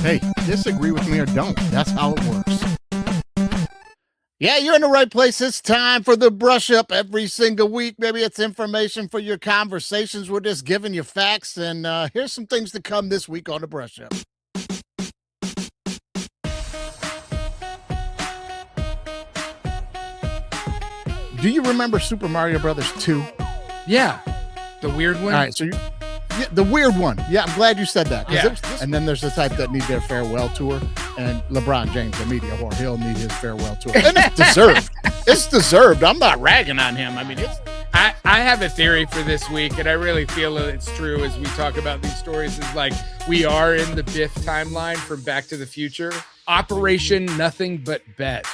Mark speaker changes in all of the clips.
Speaker 1: Hey, disagree with me or don't. That's how it works. Yeah, you're in the right place. It's time for the brush up every single week. Maybe it's information for your conversations. We're just giving you facts. And here's some things to come this week on the brush up. Do you remember Super Mario Brothers 2?
Speaker 2: Yeah. The weird one?
Speaker 1: All right, so the weird one. Yeah, I'm glad you said that.
Speaker 2: Yeah.
Speaker 1: And then there's the type that need their farewell tour. And LeBron James, the media whore, he'll need his farewell tour. And it's deserved. It's deserved. I'm not ragging on him. I mean,
Speaker 2: I have a theory for this week, and I really feel it's true as we talk about these stories, is like we are in the Biff timeline from Back to the Future. Operation Nothing But Bet.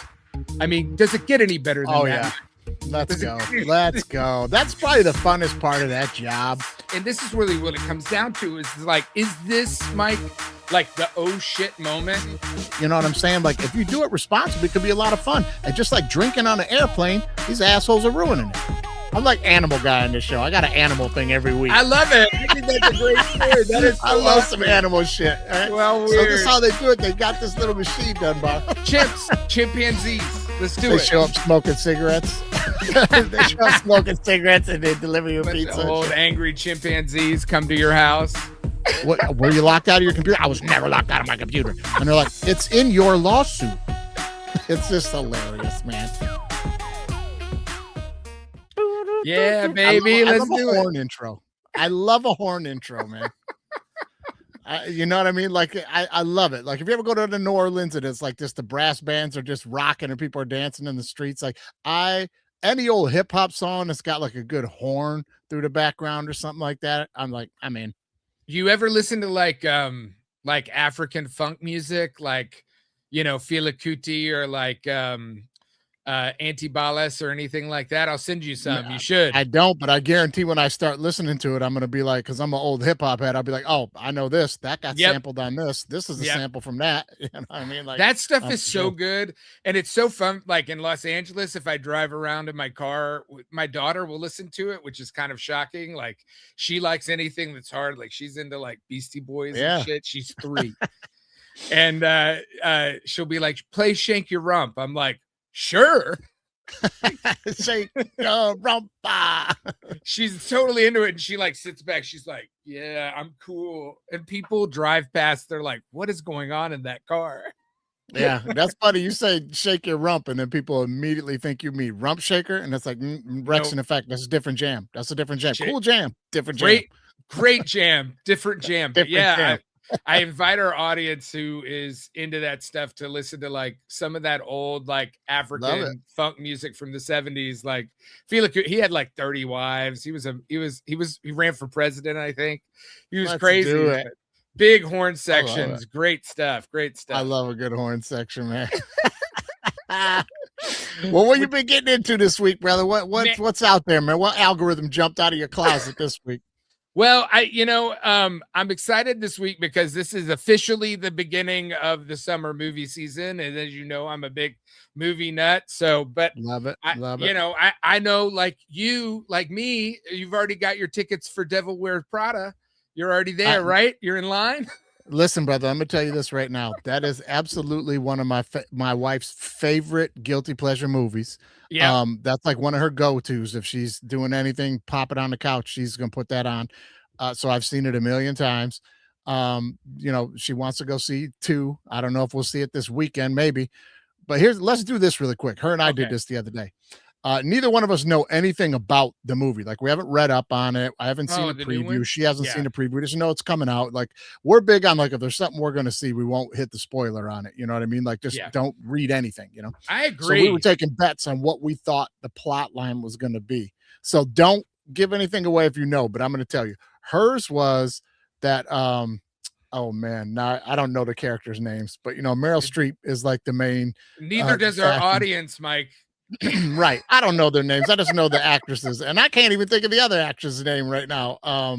Speaker 2: I mean, does it get any better than that?
Speaker 1: Yeah. Let's go. Let's go. That's probably the funnest part of that job.
Speaker 2: And this is really what it comes down to is like, is this, Mike, like the oh shit moment?
Speaker 1: You know what I'm saying? Like, if you do it responsibly, it could be a lot of fun. And just like drinking on an airplane, these assholes are ruining it. I'm like animal guy on this show. I got an animal thing every week.
Speaker 2: I love it. I think that's a great story. That is
Speaker 1: I love some animal shit. Right?
Speaker 2: Well,
Speaker 1: so this is how they do it. They got this little machine, Dunbar.
Speaker 2: Chimpanzees. Let's do
Speaker 1: they
Speaker 2: it.
Speaker 1: They show up smoking cigarettes. They show up smoking cigarettes and they deliver you a pizza.
Speaker 2: The old angry chimpanzees come to your house.
Speaker 1: What? Were you locked out of your computer? I was never locked out of my computer. And they're like, it's in your lawsuit. It's just hilarious, man.
Speaker 2: Yeah, baby. Let's do it.
Speaker 1: Horn intro. I love a horn intro, man. You know what I mean? Like, I love it. Like, if you ever go to the New Orleans and it's like just the brass bands are just rocking and people are dancing in the streets, like any old hip hop song that's got like a good horn through the background or something like that, I'm in.
Speaker 2: You ever listen to like African funk music, like, you know, Fela Kuti or like Antibales or anything like that? I'll send you some. You should.
Speaker 1: I don't, but I guarantee when I start listening to it, I'm going to be like, because I'm an old hip hop head, I'll be like, oh, I know this. That got sampled on this. This is a sample from that. You know what I mean? Like,
Speaker 2: that stuff is so good. And it's so fun. Like in Los Angeles, if I drive around in my car, my daughter will listen to it, which is kind of shocking. Like, she likes anything that's hard. Like, she's into like Beastie Boys and shit. She's 3. And she'll be like, play Shake Your Rump. I'm like, sure.
Speaker 1: Shake your rumpa.
Speaker 2: She's totally into it, and she like sits back. She's like, yeah, I'm cool. And people drive past, they're like, what is going on in that car?
Speaker 1: Yeah, that's funny. You say shake your rump, and then people immediately think you mean rump shaker, and it's like Rex in effect. That's a different jam. That's a different jam. Cool jam. Different jam.
Speaker 2: Great jam. Different jam. But yeah, I invite our audience who is into that stuff to listen to like some of that old like African funk music from the 70s. Like he had like 30 wives. He ran for president, I think. He was crazy. Big horn sections. Great stuff. I
Speaker 1: love a good horn section, man. Well, what you been getting into this week, brother? What's out there, man? What algorithm jumped out of your closet this week?
Speaker 2: Well, I'm excited this week because this is officially the beginning of the summer movie season. And as you know, I'm a big movie nut. So, but
Speaker 1: love it.
Speaker 2: I know like you, like me, you've already got your tickets for Devil Wears Prada. You're already there, right? You're in line.
Speaker 1: Listen, brother, I'm going to tell you this right now. That is absolutely one of my wife's favorite guilty pleasure movies.
Speaker 2: Yeah.
Speaker 1: That's like one of her go-tos. If she's doing anything, pop it on the couch, she's going to put that on. So I've seen it a million times. She wants to go see 2. I don't know if we'll see it this weekend, maybe. But let's do this really quick. Her and I did this the other day. Neither one of us know anything about the movie. Like, we haven't read up on it. I haven't seen a preview. She hasn't seen a preview. We just know it's coming out. Like, we're big on like, if there's something we're going to see, we won't hit the spoiler on it. You know what I mean? Like, just don't read anything, you know?
Speaker 2: I agree.
Speaker 1: So we were taking bets on what we thought the plot line was going to be. So don't give anything away if you know, but I'm going to tell you. Hers was that, oh man, now I don't know the characters' names, but Meryl Streep is like the main.
Speaker 2: Neither does our audience, Mike.
Speaker 1: Right. I don't know their names. I just know the actresses, and I can't even think of the other actress' name right now. Not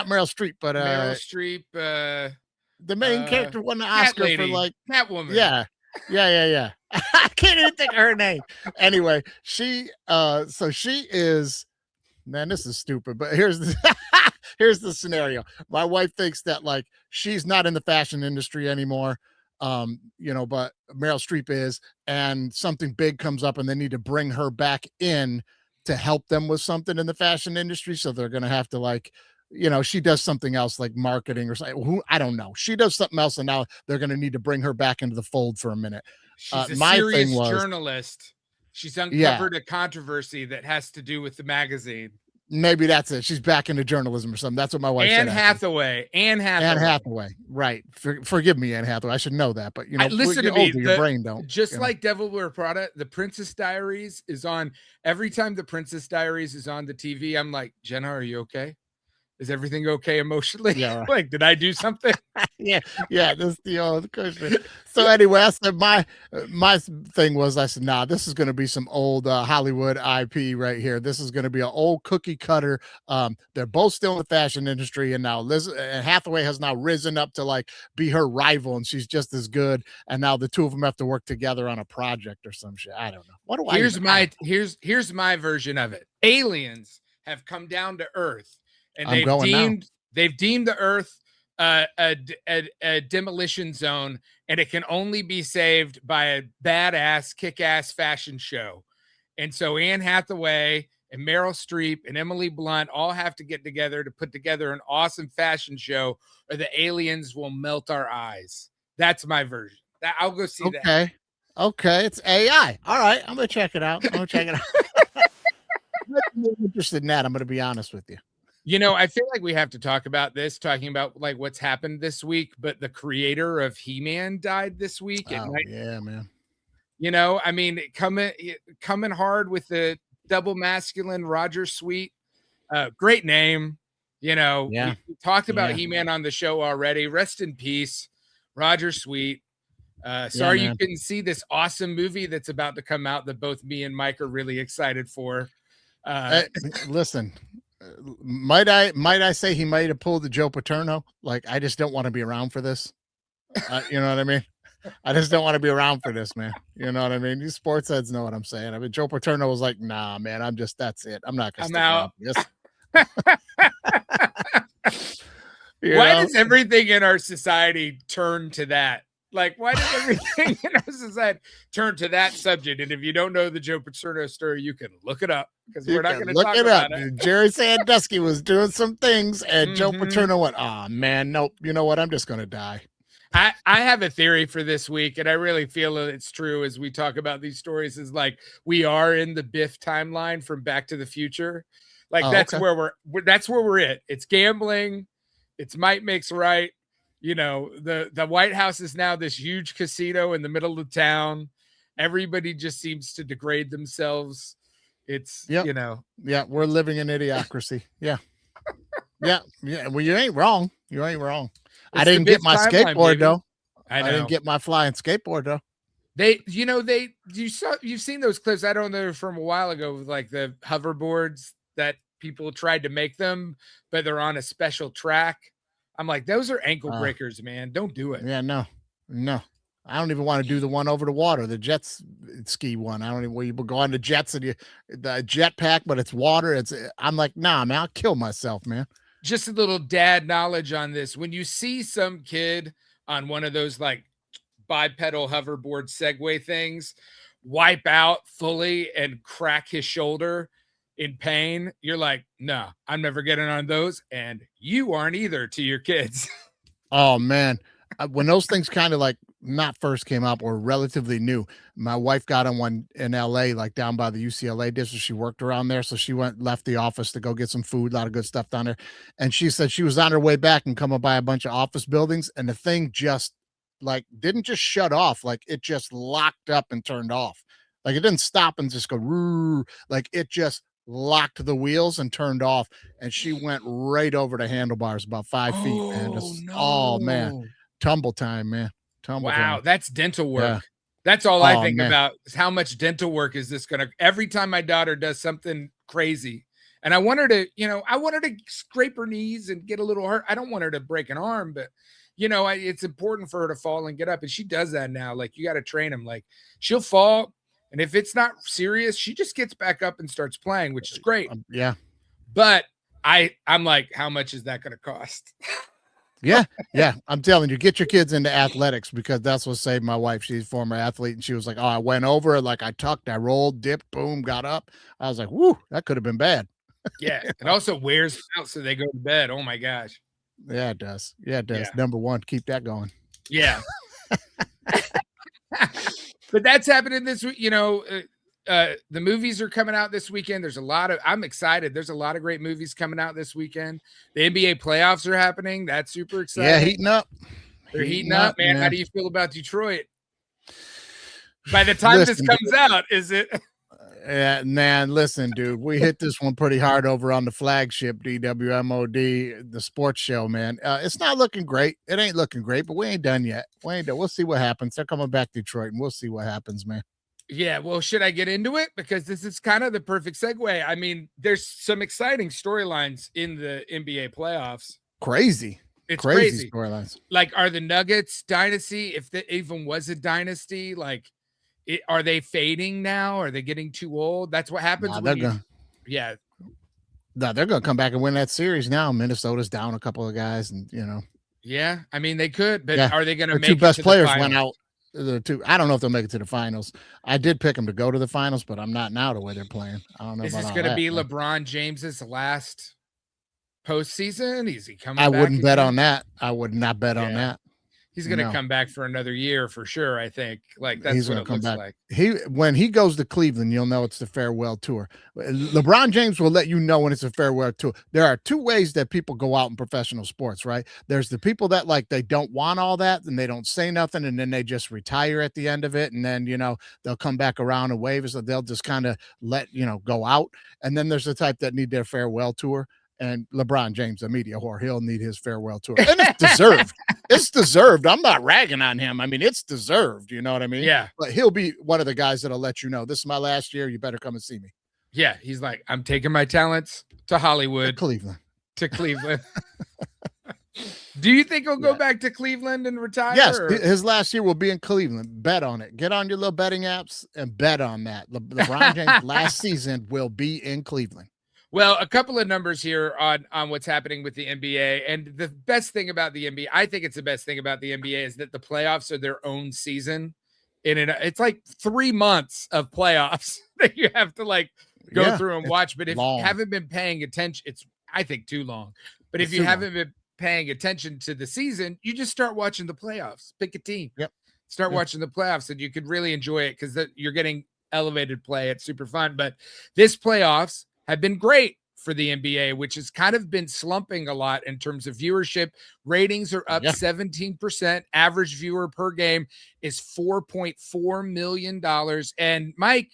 Speaker 1: Meryl Streep, but
Speaker 2: Meryl Streep,
Speaker 1: the main character won the Oscar for like
Speaker 2: Catwoman.
Speaker 1: Yeah. I can't even think of her name. Anyway, she is man, this is stupid. But here's the here's the scenario. My wife thinks that like she's not in the fashion industry anymore. But Meryl Streep is, and something big comes up and they need to bring her back in to help them with something in the fashion industry. So they're gonna have to like, she does something else like marketing or something. I don't know. She does something else, and now they're gonna need to bring her back into the fold for a minute.
Speaker 2: She's a
Speaker 1: My
Speaker 2: serious
Speaker 1: thing was,
Speaker 2: journalist. She's
Speaker 1: yeah,
Speaker 2: uncovered a controversy that has to do with the magazine.
Speaker 1: maybe that's it. She's back into journalism or something. That's what my wife
Speaker 2: Anne
Speaker 1: said.
Speaker 2: Hathaway. Anne
Speaker 1: Hathaway. Right. Forgive me, Anne Hathaway. I should know that, but
Speaker 2: listen to me.
Speaker 1: Your brain don't.
Speaker 2: Just like Devil Wears Prada, the Princess Diaries is on. Every time the Princess Diaries is on the TV, I'm like, Jenna, are you okay? Is everything okay emotionally?
Speaker 1: Yeah. Right.
Speaker 2: Like, did I do something?
Speaker 1: yeah. This the old question. So anyway, I said my thing was, I said, nah, this is going to be some old Hollywood IP right here. This is going to be an old cookie cutter. They're both still in the fashion industry, and now Hathaway has now risen up to like be her rival, and she's just as good. And now the two of them have to work together on a project or some shit. I don't know. What do I?
Speaker 2: Here's my version of it. Aliens have come down to Earth. And they've deemed the Earth a demolition zone, and it can only be saved by a badass, kick-ass fashion show. And so Anne Hathaway and Meryl Streep and Emily Blunt all have to get together to put together an awesome fashion show, or the aliens will melt our eyes. That's my version. I'll go see that.
Speaker 1: Okay, it's AI. All right, I'm gonna check it out. I'm interested in that. I'm gonna be honest with you.
Speaker 2: I feel like we have to talk about this, talking about like what's happened this week, but the creator of He-Man died this week.
Speaker 1: Yeah, man.
Speaker 2: I mean, coming hard with the double masculine Roger Sweet. Great name. We talked about He-Man on the show already. Rest in peace, Roger Sweet. Sorry you couldn't see this awesome movie that's about to come out that both me and Mike are really excited for.
Speaker 1: Listen. Might I say he might have pulled the Joe Paterno? Like, I just don't want to be around for this. You know what I mean? I just don't want to be around for this, man. You know what I mean? These sports heads know what I'm saying. I mean, Joe Paterno was like, nah, man, that's it. I'm not going to stick around for this.
Speaker 2: Why does everything in our society turn to that? Like, why does everything in our society turn to that subject? And if you don't know the Joe Paterno story, you can look it up, because we're not going to talk about it.
Speaker 1: Jerry Sandusky was doing some things, and Joe Paterno went, oh, man, nope. You know what? I'm just going to die.
Speaker 2: I have a theory for this week, and I really feel that it's true as we talk about these stories, is like we are in the Biff timeline from Back to the Future. Like, that's where we're at. It's gambling. It's might makes right. The White House is now this huge casino in the middle of town. Everybody just seems to degrade themselves. It's,
Speaker 1: Yeah, we're living in idiocracy. Yeah. Yeah. Well, you ain't wrong. I didn't get my skateboard, though. I didn't get my flying skateboard, though.
Speaker 2: You've seen those clips. I don't know, from a while ago, with like the hoverboards that people tried to make them, but they're on a special track. I'm like, those are ankle breakers, man. Don't do it.
Speaker 1: Yeah, no. I don't even want to do the one over the water, the jet ski one. I don't even, where you go on the jets and the jet pack, but it's water. I'm like, nah, man, I'll kill myself, man.
Speaker 2: Just a little dad knowledge on this. When you see some kid on one of those like bipedal hoverboard Segway things wipe out fully and crack his shoulder in pain, you're like, no, I'm never getting on those, and you aren't either, to your kids.
Speaker 1: Oh man, when those things kind of like not first came up or relatively new, my wife got on one in LA, like down by the UCLA district. She worked around there, so she left the office to go get some food, a lot of good stuff down there. And she said she was on her way back and coming by a bunch of office buildings, and the thing just like didn't just shut off, like it just locked up and turned off. Like it didn't stop and just go roo, like it just locked the wheels and turned off, and she went right over the handlebars about 5 feet, man. Oh man, tumble time, man. Wow,
Speaker 2: time. That's dental work. Yeah. That's all I think about, is how much dental work is this gonna, every time my daughter does something crazy, and I want her to scrape her knees and get a little hurt. I don't want her to break an arm, but it's important for her to fall and get up, and she does that now. Like, you got to train them. Like, she'll fall, and if it's not serious, she just gets back up and starts playing, which is great.
Speaker 1: Yeah.
Speaker 2: But I'm like, how much is that going to cost?
Speaker 1: Yeah. I'm telling you, get your kids into athletics, because that's what saved my wife. She's a former athlete, and she was like, "Oh, I went over, like I tucked, I rolled, dipped, boom, got up." I was like, "Whoo, that could have been bad."
Speaker 2: Yeah, it also wears them out, so they go to bed. Oh my gosh.
Speaker 1: Yeah, it does. Yeah, it does.
Speaker 2: Yeah.
Speaker 1: Number one, keep that going.
Speaker 2: Yeah. But that's happening this week. The movies are coming out this weekend. I'm excited. There's a lot of great movies coming out this weekend. The NBA playoffs are happening. That's super exciting.
Speaker 1: Yeah, heating up.
Speaker 2: They're heating up, man. How do you feel about Detroit? By the time this comes out, is it?
Speaker 1: Yeah, man, listen, dude, we hit this one pretty hard over on the flagship DWMOD, the sports show, man. It's not looking great. It ain't looking great, but we ain't done yet. We'll see what happens. They're coming back to Detroit, and we'll see what happens, man.
Speaker 2: Yeah, well, should I get into it? Because this is kind of the perfect segue. I mean, there's some exciting storylines in the NBA playoffs.
Speaker 1: Crazy.
Speaker 2: It's crazy
Speaker 1: storylines.
Speaker 2: Like, are the Nuggets dynasty, if it even was a dynasty, like, are they fading now? Are they getting too old? That's what happens when
Speaker 1: they're gonna come back and win that series now. Minnesota's down a couple of guys, and
Speaker 2: yeah, I mean, they could, but are they gonna make
Speaker 1: two best
Speaker 2: it to
Speaker 1: players
Speaker 2: the
Speaker 1: went out? I don't know if they'll make it to the finals. I did pick them to go to the finals, but I'm not now the way they're playing. I don't know.
Speaker 2: Is this gonna be LeBron James's last postseason? Is he coming back?
Speaker 1: I wouldn't bet on that. I would not bet on that.
Speaker 2: He's going to come back for another year for sure, I think. Like, that's what it looks like.
Speaker 1: When he goes to Cleveland, you'll know it's the farewell tour. LeBron James will let you know when it's a farewell tour. There are two ways that people go out in professional sports, right? There's the people that, like, they don't want all that, and they don't say nothing, and then they just retire at the end of it, and then, they'll come back around and wave, so they'll just kind of let, go out. And then there's the type that need their farewell tour. And LeBron James, a media whore, he'll need his farewell tour. And it's deserved. It's deserved. I'm not ragging on him. I mean, it's deserved. You know what I mean?
Speaker 2: Yeah.
Speaker 1: But he'll be one of the guys that'll let you know, this is my last year. You better come and see me.
Speaker 2: Yeah. He's like, I'm taking my talents to Hollywood. To Cleveland. Do you think he'll go back to Cleveland and retire?
Speaker 1: Yes. His last year will be in Cleveland. Bet on it. Get on your little betting apps and bet on that. LeBron James last season will be in Cleveland.
Speaker 2: Well, a couple of numbers here on what's happening with the NBA. And the best thing about the NBA, I think it's the best thing about the NBA, is that the playoffs are their own season. It's like 3 months of playoffs that you have to go through and watch. But if you haven't been paying attention, it's, I think, too long. But if you haven't been paying attention to the season, you just start watching the playoffs. Pick a team. Start watching the playoffs, and you could really enjoy it because you're getting elevated play. It's super fun. But this playoffs have been great for the NBA, which has kind of been slumping a lot in terms of viewership. Ratings are up 17%. Average viewer per game is $4.4 million. And Mike,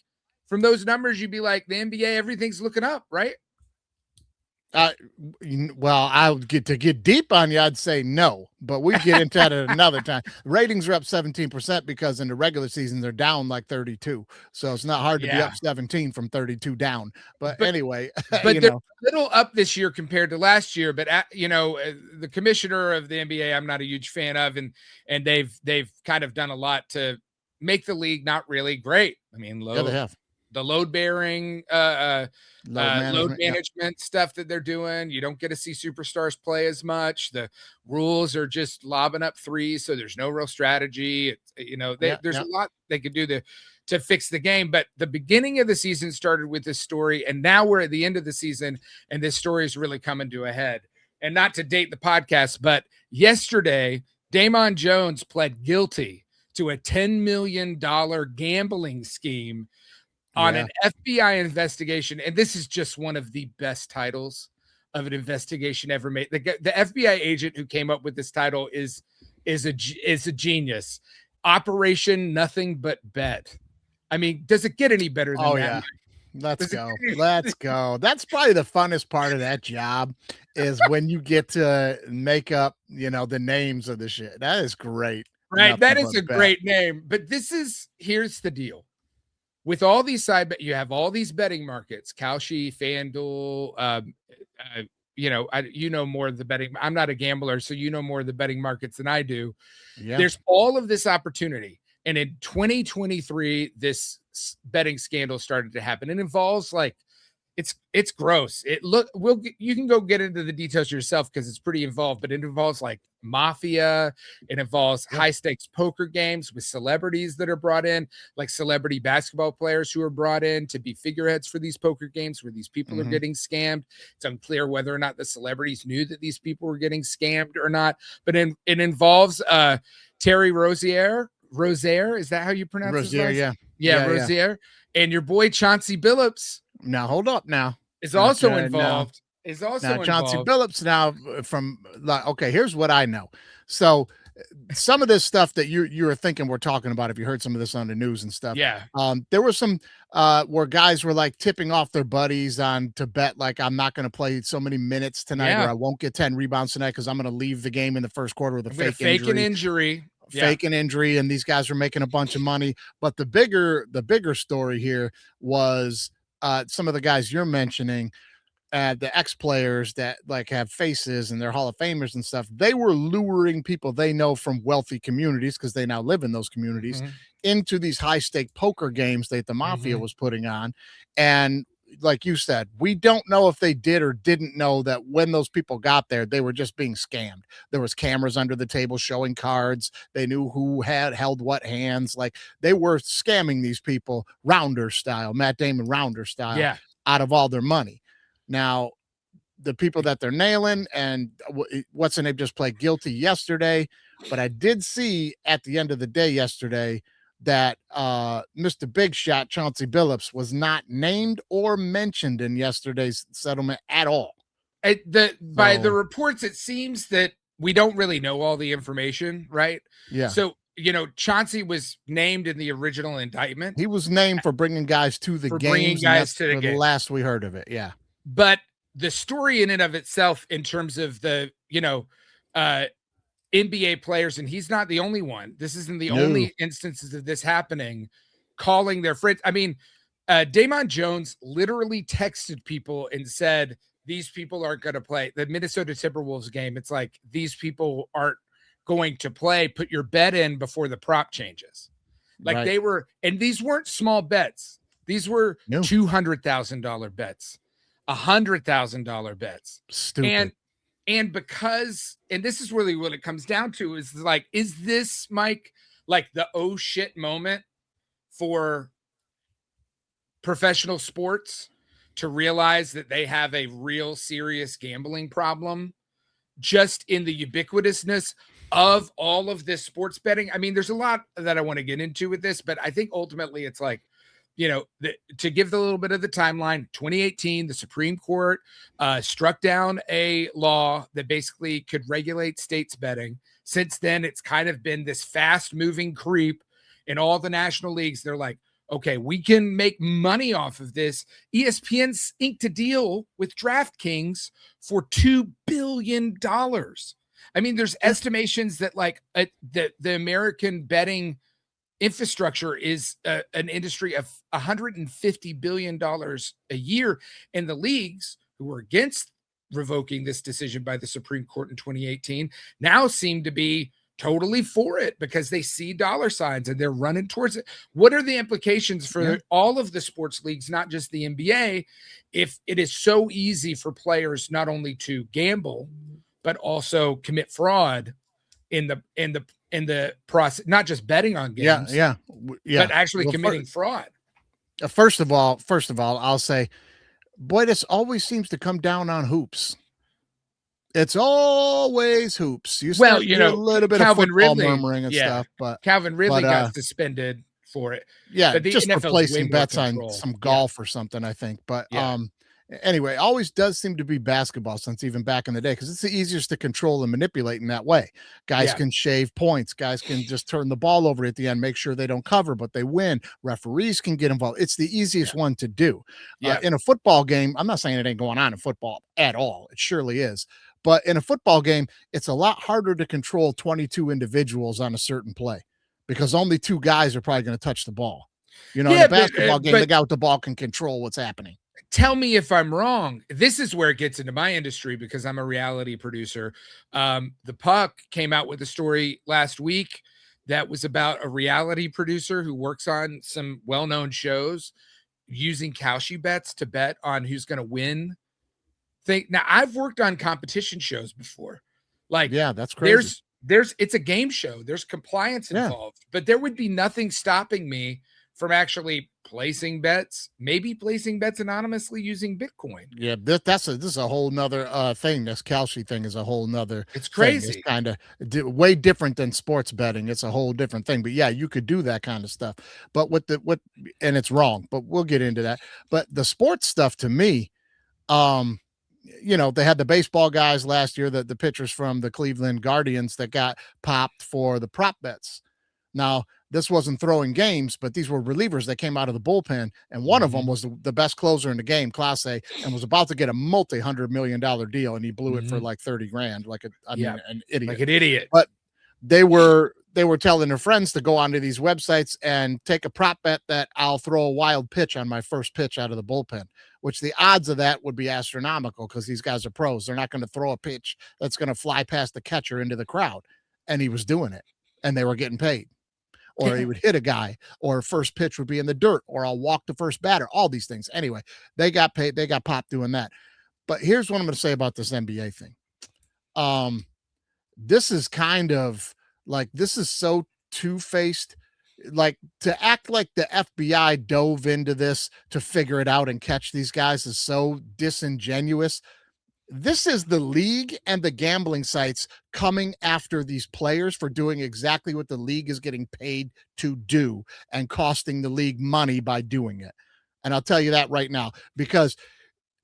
Speaker 2: from those numbers, you'd be like, the NBA, everything's looking up, right?
Speaker 1: Well, I'll get deep on you. I'd say no, but we get into that at another time. Ratings are up 17% because in the regular season they're down like 32, so it's not hard to be up 17 from 32 down. But anyway,
Speaker 2: but they're a little up this year compared to last year. But the commissioner of the NBA, I'm not a huge fan of, and they've kind of done a lot to make the league not really great. I mean,
Speaker 1: they have.
Speaker 2: The load bearing, load management stuff that they're doing. You don't get to see superstars play as much. The rules are just lobbing up threes, so there's no real strategy. There's a lot they could do to fix the game. But the beginning of the season started with this story, and now we're at the end of the season, and this story is really coming to a head. And not to date the podcast, but yesterday, Damon Jones pled guilty to a $10 million gambling scheme on an FBI investigation. And this is just one of the best titles of an investigation ever made. The FBI agent who came up with this title is a genius. Operation Nothing But Bet. I mean, does it get any better than that?
Speaker 1: Yeah. Let's go. Let's go. That's probably the funnest part of that job, is when you get to make up, the names of the shit. That is great.
Speaker 2: Right. That is a great name. But here's the deal. With all these you have all these betting markets, Kalshi, FanDuel, more of the betting. I'm not a gambler, so you know more of the betting markets than I do. Yeah. There's all of this opportunity. And in 2023, this betting scandal started to happen. It involves it's gross. You can go get into the details yourself because it's pretty involved, but it involves like mafia. It involves high stakes poker games with celebrities that are brought in, like celebrity basketball players who are brought in to be figureheads for these poker games where these people are getting scammed. It's unclear whether or not the celebrities knew that these people were getting scammed or not, but it involves Terry Rozier. Is that how you pronounce
Speaker 1: Rozier?
Speaker 2: his last? Yeah, Rozier. And your boy Chauncey Billups.
Speaker 1: Now hold up. Now
Speaker 2: is also involved. Is also
Speaker 1: now Chauncey
Speaker 2: involved.
Speaker 1: Billups. Now from okay, here's what I know. So some of this stuff that you were thinking we're talking about, if you heard some of this on the news and stuff, there was some where guys were like tipping off their buddies on to bet like I'm not going to play so many minutes tonight, or I won't get 10 rebounds tonight because I'm going to leave the game in the first quarter with a fake injury. Fake an injury, and these guys were making a bunch of money. But the bigger story here was some of the guys you're mentioning, the ex-players that like have faces and they're Hall of Famers and stuff. They were luring people they know from wealthy communities, because they now live in those communities, into these high-stake poker games that the mafia was putting on. And like you said, we don't know if they did or didn't know that when those people got there, they were just being scammed. There was cameras under the table showing cards. They knew who had held what hands. Like they were scamming these people Rounder style, Matt Damon Rounder style, out of all their money. Now, the people that they're nailing, and what's the name, just pled guilty yesterday. But I did see at the end of the day yesterday that Mr. Big Shot, Chauncey Billups, was not named or mentioned in yesterday's settlement at all.
Speaker 2: By the reports, it seems that we don't really know all the information, right?
Speaker 1: Yeah.
Speaker 2: So, Chauncey was named in the original indictment.
Speaker 1: He was named for bringing guys to the games. The last we heard of it. Yeah.
Speaker 2: But the story in and of itself, in terms of the, NBA players, and he's not the only one. This isn't the only instances of this happening, calling their friends. I mean, Damon Jones literally texted people and said, these people aren't going to play the Minnesota Timberwolves game. It's like, these people aren't going to play. Put your bet in before the prop changes. Like they were, and these weren't small bets. These were $200,000 bets, $100,000 bets.
Speaker 1: Stupid.
Speaker 2: And because, and this is really what it comes down to, is like, is this, Mike, like the oh shit moment for professional sports to realize that they have a real serious gambling problem just in the ubiquitousness of all of this sports betting? I mean, there's a lot that I want to get into with this, but I think ultimately it's like, to give a little bit of the timeline, 2018, the Supreme Court struck down a law that basically could regulate states betting. Since then, it's kind of been this fast moving creep in all the national leagues. They're like, okay, we can make money off of this. ESPN inked a deal with DraftKings for $2 billion. I mean, there's estimations that like the American betting infrastructure is an industry of $150 billion a year, and the leagues who were against revoking this decision by the Supreme Court in 2018 now seem to be totally for it because they see dollar signs and they're running towards it. What are the implications for all of the sports leagues, not just the NBA, if it is so easy for players not only to gamble but also commit fraud in the process, not just betting on games, but actually committing fraud?
Speaker 1: First of all, I'll say, boy, this always seems to come down on hoops. It's always hoops. A little bit
Speaker 2: Calvin
Speaker 1: of football
Speaker 2: Ridley
Speaker 1: murmuring and stuff, but
Speaker 2: Calvin Ridley got suspended for it.
Speaker 1: Yeah,
Speaker 2: but
Speaker 1: just for placing bets on some golf or something, I think. But anyway, it always does seem to be basketball since even back in the day, because it's the easiest to control and manipulate in that way. Guys can shave points. Guys can just turn the ball over at the end, make sure they don't cover, but they win. Referees can get involved. It's the easiest one to do. In a football game, I'm not saying it ain't going on in football at all. It surely is. But in a football game, it's a lot harder to control 22 individuals on a certain play because only two guys are probably going to touch the ball. In a basketball game, the guy with the ball can control what's happening.
Speaker 2: Tell me if I'm wrong. This is where it gets into my industry because I'm a reality producer. The Puck came out with a story last week that was about a reality producer who works on some well-known shows using Kalshi bets to bet on who's going to win. Now I've worked on competition shows before. Like,
Speaker 1: yeah, that's crazy.
Speaker 2: It's a game show. There's compliance involved, but there would be nothing stopping me from actually placing bets, maybe placing bets anonymously using Bitcoin.
Speaker 1: Yeah, this is a whole nother thing. This Kalshi thing is a whole nother.
Speaker 2: It's crazy.
Speaker 1: It's kind of way different than sports betting. It's a whole different thing. But yeah, you could do that kind of stuff. But and it's wrong. But we'll get into that. But the sports stuff, to me, they had the baseball guys last year, the pitchers from the Cleveland Guardians that got popped for the prop bets. Now, this wasn't throwing games, but these were relievers that came out of the bullpen, and one of them was the best closer in the game, Class A, and was about to get a multi-$100 million deal, and he blew it for like 30 grand, an idiot.
Speaker 2: Like an idiot.
Speaker 1: But they were telling their friends to go onto these websites and take a prop bet that I'll throw a wild pitch on my first pitch out of the bullpen, which the odds of that would be astronomical because these guys are pros. They're not going to throw a pitch that's going to fly past the catcher into the crowd. And he was doing it, and they were getting paid. Or he would hit a guy, or first pitch would be in the dirt, or I'll walk the first batter, all these things. Anyway, they got paid. They got popped doing that. But here's what I'm going to say about this NBA thing. This is kind of like, this is so two-faced. Like, to act like the FBI dove into this to figure it out and catch these guys is so disingenuous. This is the league and the gambling sites coming after these players for doing exactly what the league is getting paid to do and costing the league money by doing it. And I'll tell you that right now, because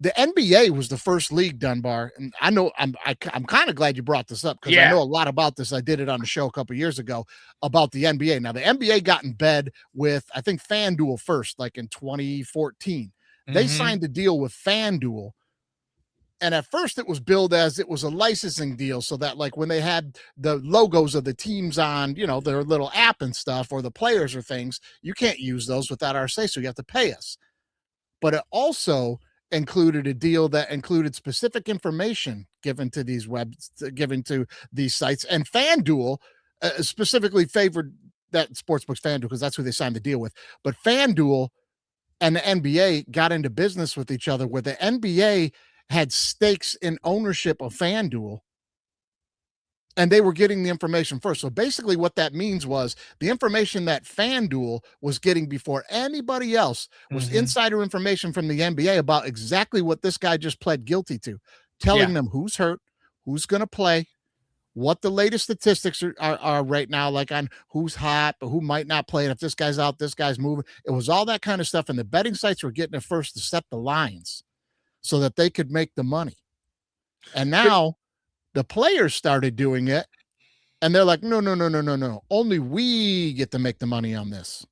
Speaker 1: the NBA was the first league, Dunbar. And I know I'm kind of glad you brought this up, because I know a lot about this. I did it on the show a couple years ago about the NBA. Now, the NBA got in bed with, I think, FanDuel first, like in 2014. They signed a deal with FanDuel. And at first it was billed as it was a licensing deal, so that like when they had the logos of the teams on, their little app and stuff, or the players or things, you can't use those without our say, so you have to pay us. But it also included a deal that included specific information given to these sites. And FanDuel specifically favored that sportsbooks, FanDuel, because that's who they signed the deal with. But FanDuel and the NBA got into business with each other, where the NBA had stakes in ownership of FanDuel, and they were getting the information first. So basically what that means was the information that FanDuel was getting before anybody else was insider information from the NBA about exactly what this guy just pled guilty to, telling them who's hurt, who's going to play, what the latest statistics are right now, like on who's hot, but who might not play. And if this guy's out, this guy's moving. It was all that kind of stuff. And the betting sites were getting it first to set the lines so that they could make the money. And now the players started doing it, and they're like, no. Only we get to make the money on this.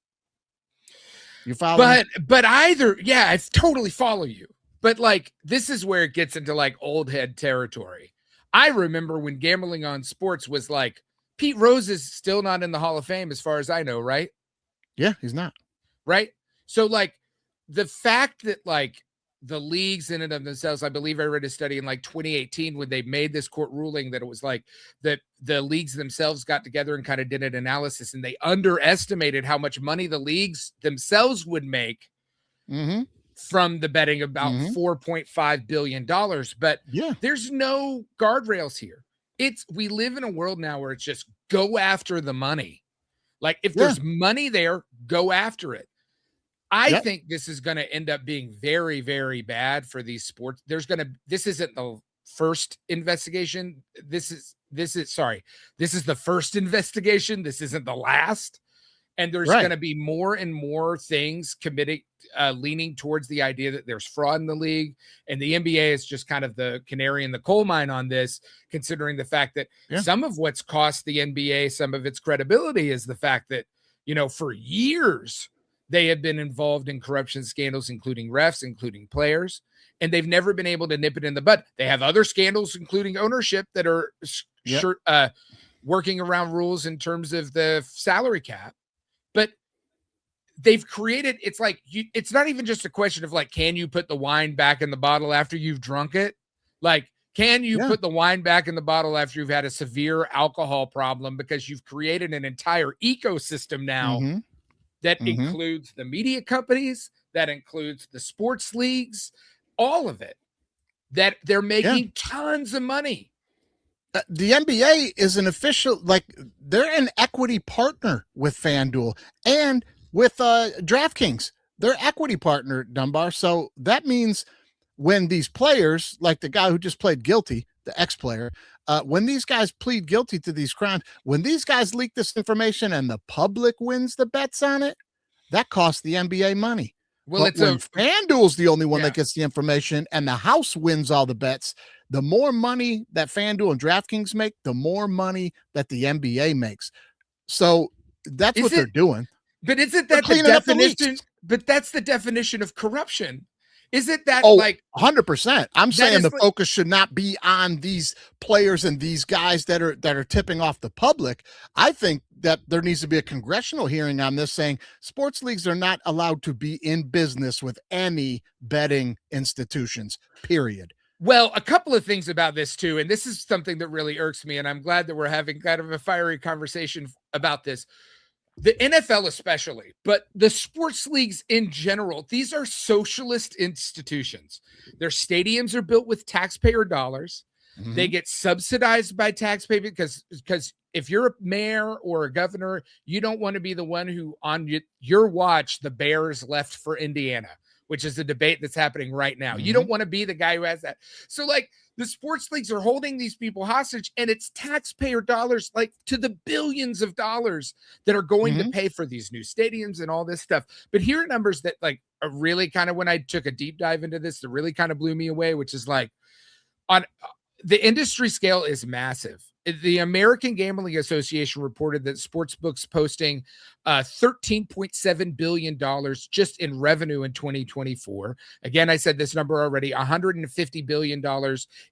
Speaker 1: You follow me?
Speaker 2: But either, I totally follow you. But like, this is where it gets into like old head territory. I remember when gambling on sports was like, Pete Rose is still not in the Hall of Fame as far as I know, right?
Speaker 1: Yeah, he's not.
Speaker 2: Right? So like, the fact that like, the leagues in and of themselves, I believe I read a study in like 2018 when they made this court ruling that it was like that the leagues themselves got together and kind of did an analysis, and they underestimated how much money the leagues themselves would make from the betting, about $4.5 billion. But there's no guardrails here. We live in a world now where it's just go after the money. Like, if there's money there, go after it. I think this is going to end up being very, very bad for these sports. This isn't the first investigation. This is the first investigation. This isn't the last. And there's going to be more and more things leaning towards the idea that there's fraud in the league. And the NBA is just kind of the canary in the coal mine on this, considering the fact that some of what's cost the NBA some of its credibility is the fact that, for years, they have been involved in corruption scandals, including refs, including players, and they've never been able to nip it in the bud. They have other scandals, including ownership, that are working around rules in terms of the salary cap. But they've created, it's like, it's not even just a question of like, can you put the wine back in the bottle after you've drunk it? Like, can you put the wine back in the bottle after you've had a severe alcohol problem? Because you've created an entire ecosystem now that includes the media companies, that includes the sports leagues, all of it, that they're making tons of money.
Speaker 1: The NBA is an official, like, they're an equity partner with FanDuel and with DraftKings. They're equity partner, Dunbar. So that means when these players, like the guy who just pled guilty, the ex-player, when these guys plead guilty to these crimes, when these guys leak this information and the public wins the bets on it, that costs the NBA money.
Speaker 2: Well,
Speaker 1: but
Speaker 2: it's
Speaker 1: when FanDuel's the only one that gets the information and the house wins all the bets, the more money that FanDuel and DraftKings make, the more money that the NBA makes. So that's what they're doing.
Speaker 2: But isn't that the definition? But that's the definition of corruption. Is it that, like
Speaker 1: 100%? I'm saying the focus should not be on these players and these guys that are tipping off the public. I think that there needs to be a congressional hearing on this, saying sports leagues are not allowed to be in business with any betting institutions, period.
Speaker 2: Well, a couple of things about this too, and this is something that really irks me, and I'm glad that we're having kind of a fiery conversation about this. The NFL especially, but the sports leagues in general, these are socialist institutions. Their stadiums are built with taxpayer dollars. They get subsidized by taxpayer because if you're a mayor or a governor, you don't want to be the one who on your watch the Bears left for Indiana, which is a debate that's happening right now. You don't want to be the guy who has that. So like the sports leagues are holding these people hostage, and it's taxpayer dollars, like to the billions of dollars that are going to pay for these new stadiums and all this stuff. But here are numbers that like are really kind of, when I took a deep dive into this, that really kind of blew me away, which is like on the industry scale is massive. The American Gambling Association reported that sportsbooks posting $13.7 billion just in revenue in 2024. Again, I said this number already, $150 billion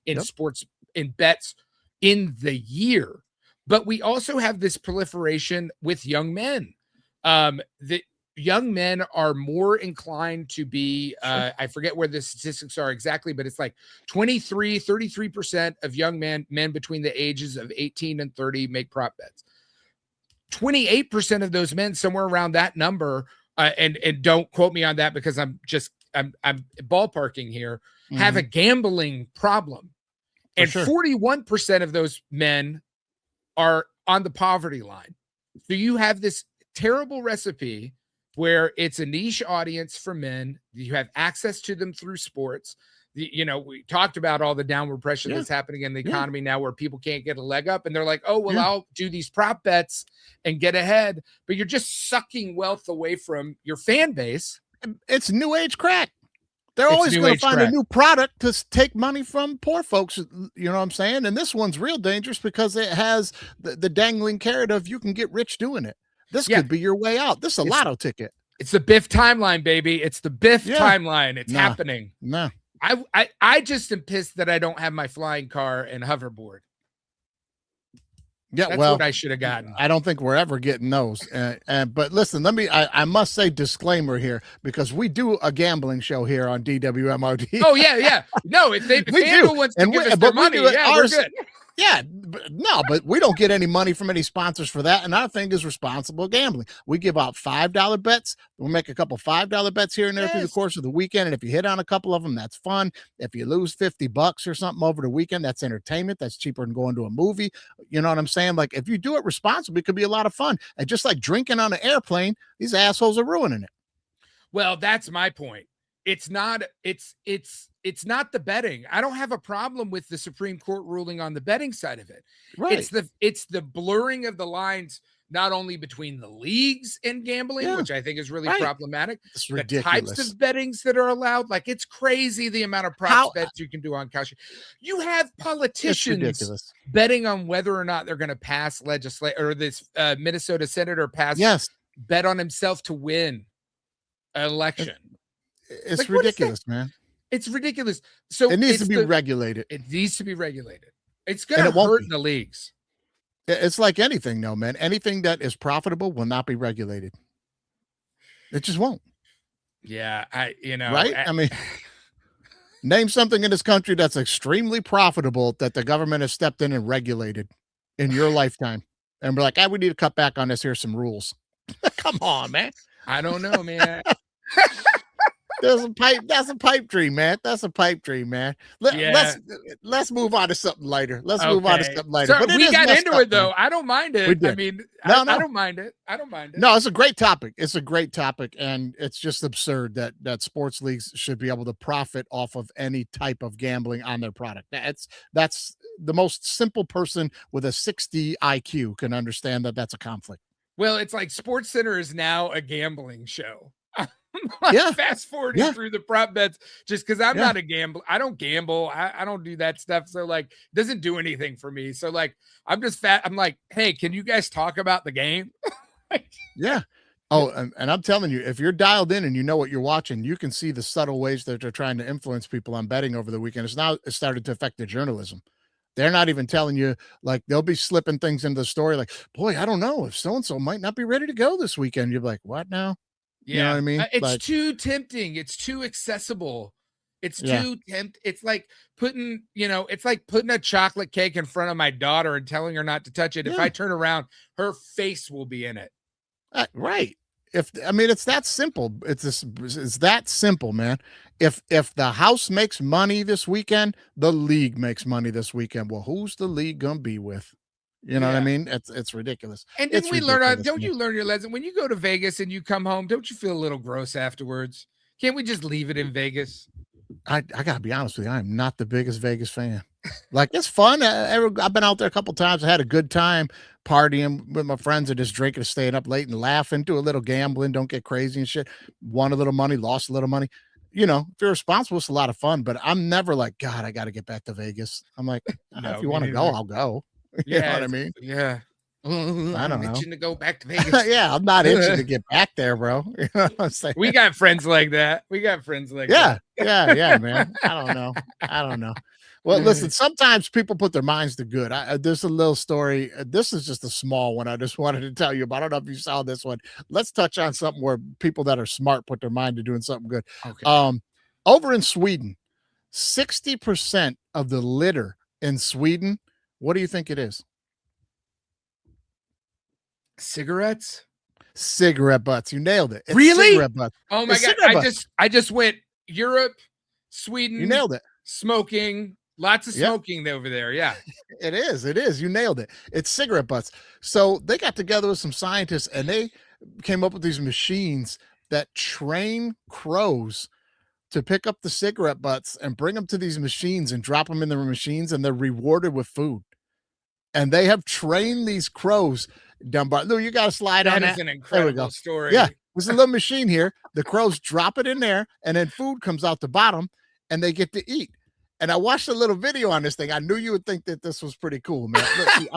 Speaker 2: in sports, in bets in the year. But we also have this proliferation with young men. The young men are more inclined to be, I forget where the statistics are exactly, but it's like 33% of young men between the ages of 18 and 30 make prop bets. 28% of those men, somewhere around that number, and don't quote me on that because I'm ballparking here, have a gambling problem. And 41% of those men are on the poverty line. So you have this terrible recipe where it's a niche audience for men. You have access to them through sports. We talked about all the downward pressure that's happening in the economy now, where people can't get a leg up, and they're like, oh, well, I'll do these prop bets and get ahead. But you're just sucking wealth away from your fan base.
Speaker 1: It's new age crack. They're always going to find a new product to take money from poor folks. You know what I'm saying? And this one's real dangerous because it has the dangling carrot of you can get rich doing it. This could be your way out. This is a lotto ticket.
Speaker 2: It's the Biff timeline, baby. It's the Biff timeline. It's happening.
Speaker 1: No.
Speaker 2: I just am pissed that I don't have my flying car and hoverboard.
Speaker 1: Yeah,
Speaker 2: that's what I should have gotten.
Speaker 1: I don't think we're ever getting those. But listen, I must say disclaimer here, because we do a gambling show here on DWMOD.
Speaker 2: Oh yeah. No, if FanDuel wants to give us their money, we're good.
Speaker 1: Yeah, but we don't get any money from any sponsors for that. And our thing is responsible gambling. We give out $5 bets. We'll make a couple $5 bets here and there through the course of the weekend. And if you hit on a couple of them, that's fun. If you lose $50 or something over the weekend, that's entertainment. That's cheaper than going to a movie. You know what I'm saying? Like, if you do it responsibly, it could be a lot of fun. And just like drinking on an airplane, these assholes are ruining it.
Speaker 2: Well, that's my point. It's not the betting. I don't have a problem with the Supreme Court ruling on the betting side of it.
Speaker 1: Right.
Speaker 2: It's the blurring of the lines, not only between the leagues and gambling, which I think is really problematic.
Speaker 1: It's
Speaker 2: ridiculous. The types of bettings that are allowed. Like, it's crazy the amount of prop bets you can do on couch. You have politicians betting on whether or not they're going to pass legislation, or this Minnesota senator bet on himself to win an election.
Speaker 1: It's like, ridiculous, man.
Speaker 2: It's ridiculous. So
Speaker 1: it needs to be regulated.
Speaker 2: It needs to be regulated. It's going to hurt the leagues.
Speaker 1: It's like anything, though, man. Anything that is profitable will not be regulated. It just won't.
Speaker 2: Yeah,
Speaker 1: right? I mean, name something in this country that's extremely profitable that the government has stepped in and regulated in your lifetime. And we're like, we need to cut back on this. Here's some rules. Come on, man.
Speaker 2: I don't know, man.
Speaker 1: There's a pipe. That's a pipe dream, man. That's a pipe dream, man.
Speaker 2: Yeah.
Speaker 1: Let's move on to something lighter. Let's move on to
Speaker 2: Okay.
Speaker 1: something lighter.
Speaker 2: Sorry,
Speaker 1: But it
Speaker 2: we
Speaker 1: is
Speaker 2: got
Speaker 1: messed
Speaker 2: into
Speaker 1: up,
Speaker 2: it though.
Speaker 1: man.
Speaker 2: I don't mind
Speaker 1: We
Speaker 2: it. I
Speaker 1: did.
Speaker 2: mean,
Speaker 1: No,
Speaker 2: I
Speaker 1: no.
Speaker 2: don't mind it. I don't mind it.
Speaker 1: No, it's a great topic. It's a great topic, and it's just absurd that sports leagues should be able to profit off of any type of gambling on their product. That's the most simple person with a 60 IQ can understand that that's a conflict.
Speaker 2: Well, it's like Sports Center is now a gambling show. Like
Speaker 1: Yeah.
Speaker 2: fast forwarding through the prop bets just because I'm
Speaker 1: Yeah.
Speaker 2: not a gambler. I don't gamble. I don't do that stuff. So like it doesn't do anything for me. So like I'm just fat. I'm like, hey, can you guys talk about the game?
Speaker 1: Yeah. Oh, and I'm telling you, if you're dialed in and you know what you're watching, you can see the subtle ways that they're trying to influence people on betting over the weekend. It's started to affect the journalism. They're not even telling you, like, they'll be slipping things into the story like, boy, I don't know if so-and-so might not be ready to go this weekend. You're like, what now?
Speaker 2: Yeah.
Speaker 1: You know what I mean?
Speaker 2: It's
Speaker 1: like,
Speaker 2: too tempting. It's too accessible. It's
Speaker 1: Yeah.
Speaker 2: too it's like putting, it's like putting a chocolate cake in front of my daughter and telling her not to touch it. If
Speaker 1: Yeah.
Speaker 2: I turn around, her face will be in it.
Speaker 1: right. It's that simple. It's that simple, man. If the house makes money this weekend, the league makes money this weekend. Well, who's the league gonna be with? You know what I
Speaker 2: Yeah.
Speaker 1: mean? It's ridiculous.
Speaker 2: And then
Speaker 1: It's
Speaker 2: we learn,
Speaker 1: ridiculous,
Speaker 2: don't
Speaker 1: man.
Speaker 2: you learn your lesson when you go to Vegas and you come home? Don't you feel a little gross afterwards? Can't we just leave it in Vegas?
Speaker 1: I gotta be honest with you. I am not the biggest Vegas fan. Like, it's fun. I've been out there a couple times. I had a good time partying with my friends and just drinking and staying up late and laughing, do a little gambling, don't get crazy and shit. Won a little money, lost a little money. You know, if you're responsible, it's a lot of fun, but I'm never like, God, I got to get back to Vegas. I'm like,
Speaker 2: No,
Speaker 1: if you
Speaker 2: me
Speaker 1: want to go,
Speaker 2: neither.
Speaker 1: I'll go. You know what I mean?
Speaker 2: Yeah.
Speaker 1: I don't
Speaker 2: I'm
Speaker 1: know.
Speaker 2: itching to go back to Vegas.
Speaker 1: Yeah, I'm not itching to get back there, bro. You know what I'm saying?
Speaker 2: We got friends like that.
Speaker 1: Yeah, man. I don't know. Well, listen, sometimes people put their minds to good. There's a little story. This is just a small one I just wanted to tell you about. I don't know if you saw this one. Let's touch on something where people that are smart put their mind to doing something good.
Speaker 2: Okay.
Speaker 1: Over in Sweden, 60% of the litter in Sweden, what do you think it is?
Speaker 2: Cigarettes?
Speaker 1: Cigarette butts. You nailed it. It's
Speaker 2: Really?
Speaker 1: Cigarette butts.
Speaker 2: Oh my
Speaker 1: It's
Speaker 2: God.
Speaker 1: cigarette butts.
Speaker 2: I just went Europe, Sweden.
Speaker 1: You nailed it.
Speaker 2: Smoking. Lots of
Speaker 1: Yep.
Speaker 2: smoking over there. Yeah.
Speaker 1: It is. You nailed it. It's cigarette butts. So they got together with some scientists and they came up with these machines that train crows to pick up the cigarette butts and bring them to these machines and drop them in their machines, and they're rewarded with food. And they have trained these crows. Dunbar, Lou, you got to slide on
Speaker 2: That is
Speaker 1: that.
Speaker 2: an
Speaker 1: There we
Speaker 2: incredible
Speaker 1: go.
Speaker 2: story.
Speaker 1: Yeah, there's a little machine here. The crows drop it in there, and then food comes out the bottom, and they get to eat. And I watched a little video on this thing. I knew you would think that this was pretty cool, man. Look, see,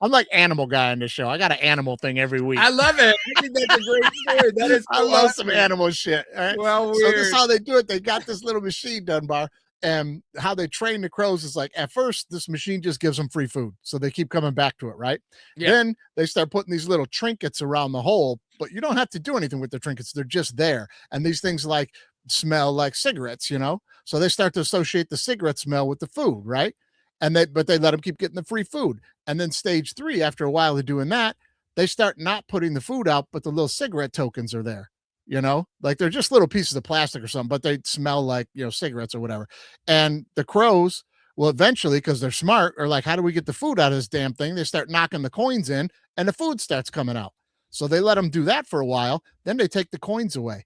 Speaker 1: I'm like animal guy on this show. I got an animal thing every week.
Speaker 2: I love it. I think that's a great story. That is
Speaker 1: I love some animal shit. All right.
Speaker 2: Well,
Speaker 1: So this
Speaker 2: weird.
Speaker 1: is how they do it. They got this little machine, Dunbar, and how they train the crows is like, at first, this machine just gives them free food. So they keep coming back to it, right?
Speaker 2: Yeah.
Speaker 1: Then they start putting these little trinkets around the hole, but you don't have to do anything with the trinkets. They're just there. And these things like smell like cigarettes, you know? So they start to associate the cigarette smell with the food, right? But they let them keep getting the free food. And then stage 3, after a while of doing that, they start not putting the food out, but the little cigarette tokens are there. You know, like they're just little pieces of plastic or something, but they smell like, cigarettes or whatever. And the crows will eventually, because they're smart, are like, how do we get the food out of this damn thing? They start knocking the coins in and the food starts coming out. So they let them do that for a while. Then they take the coins away.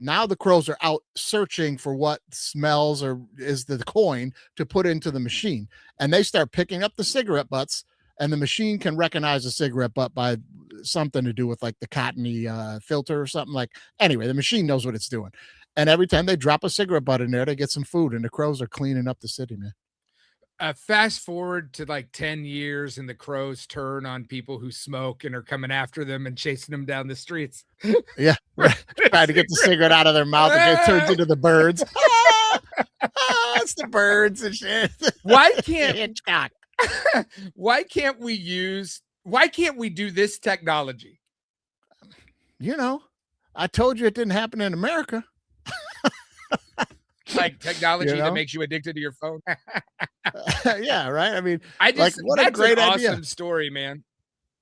Speaker 1: Now the crows are out searching for what smells or is the coin to put into the machine. And they start picking up the cigarette butts, and the machine can recognize a cigarette butt by something to do with like the cottony filter or something. Like, anyway, the machine knows what it's doing. And every time they drop a cigarette butt in there, they get some food, and the crows are cleaning up the city, man.
Speaker 2: Fast forward to like 10 years and the crows turn on people who smoke and are coming after them and chasing them down the streets.
Speaker 1: Yeah, right. Trying to get the cigarette out of their mouth and it turns into the birds. It's the birds and shit.
Speaker 2: Why can't
Speaker 1: Hitchcock.
Speaker 2: why can't we do this technology?
Speaker 1: I told you it didn't happen in America.
Speaker 2: Like technology
Speaker 1: You know?
Speaker 2: that makes you addicted to your phone.
Speaker 1: Yeah, right. I mean,
Speaker 2: I just
Speaker 1: what a
Speaker 2: that's
Speaker 1: great
Speaker 2: an
Speaker 1: idea.
Speaker 2: awesome story, man.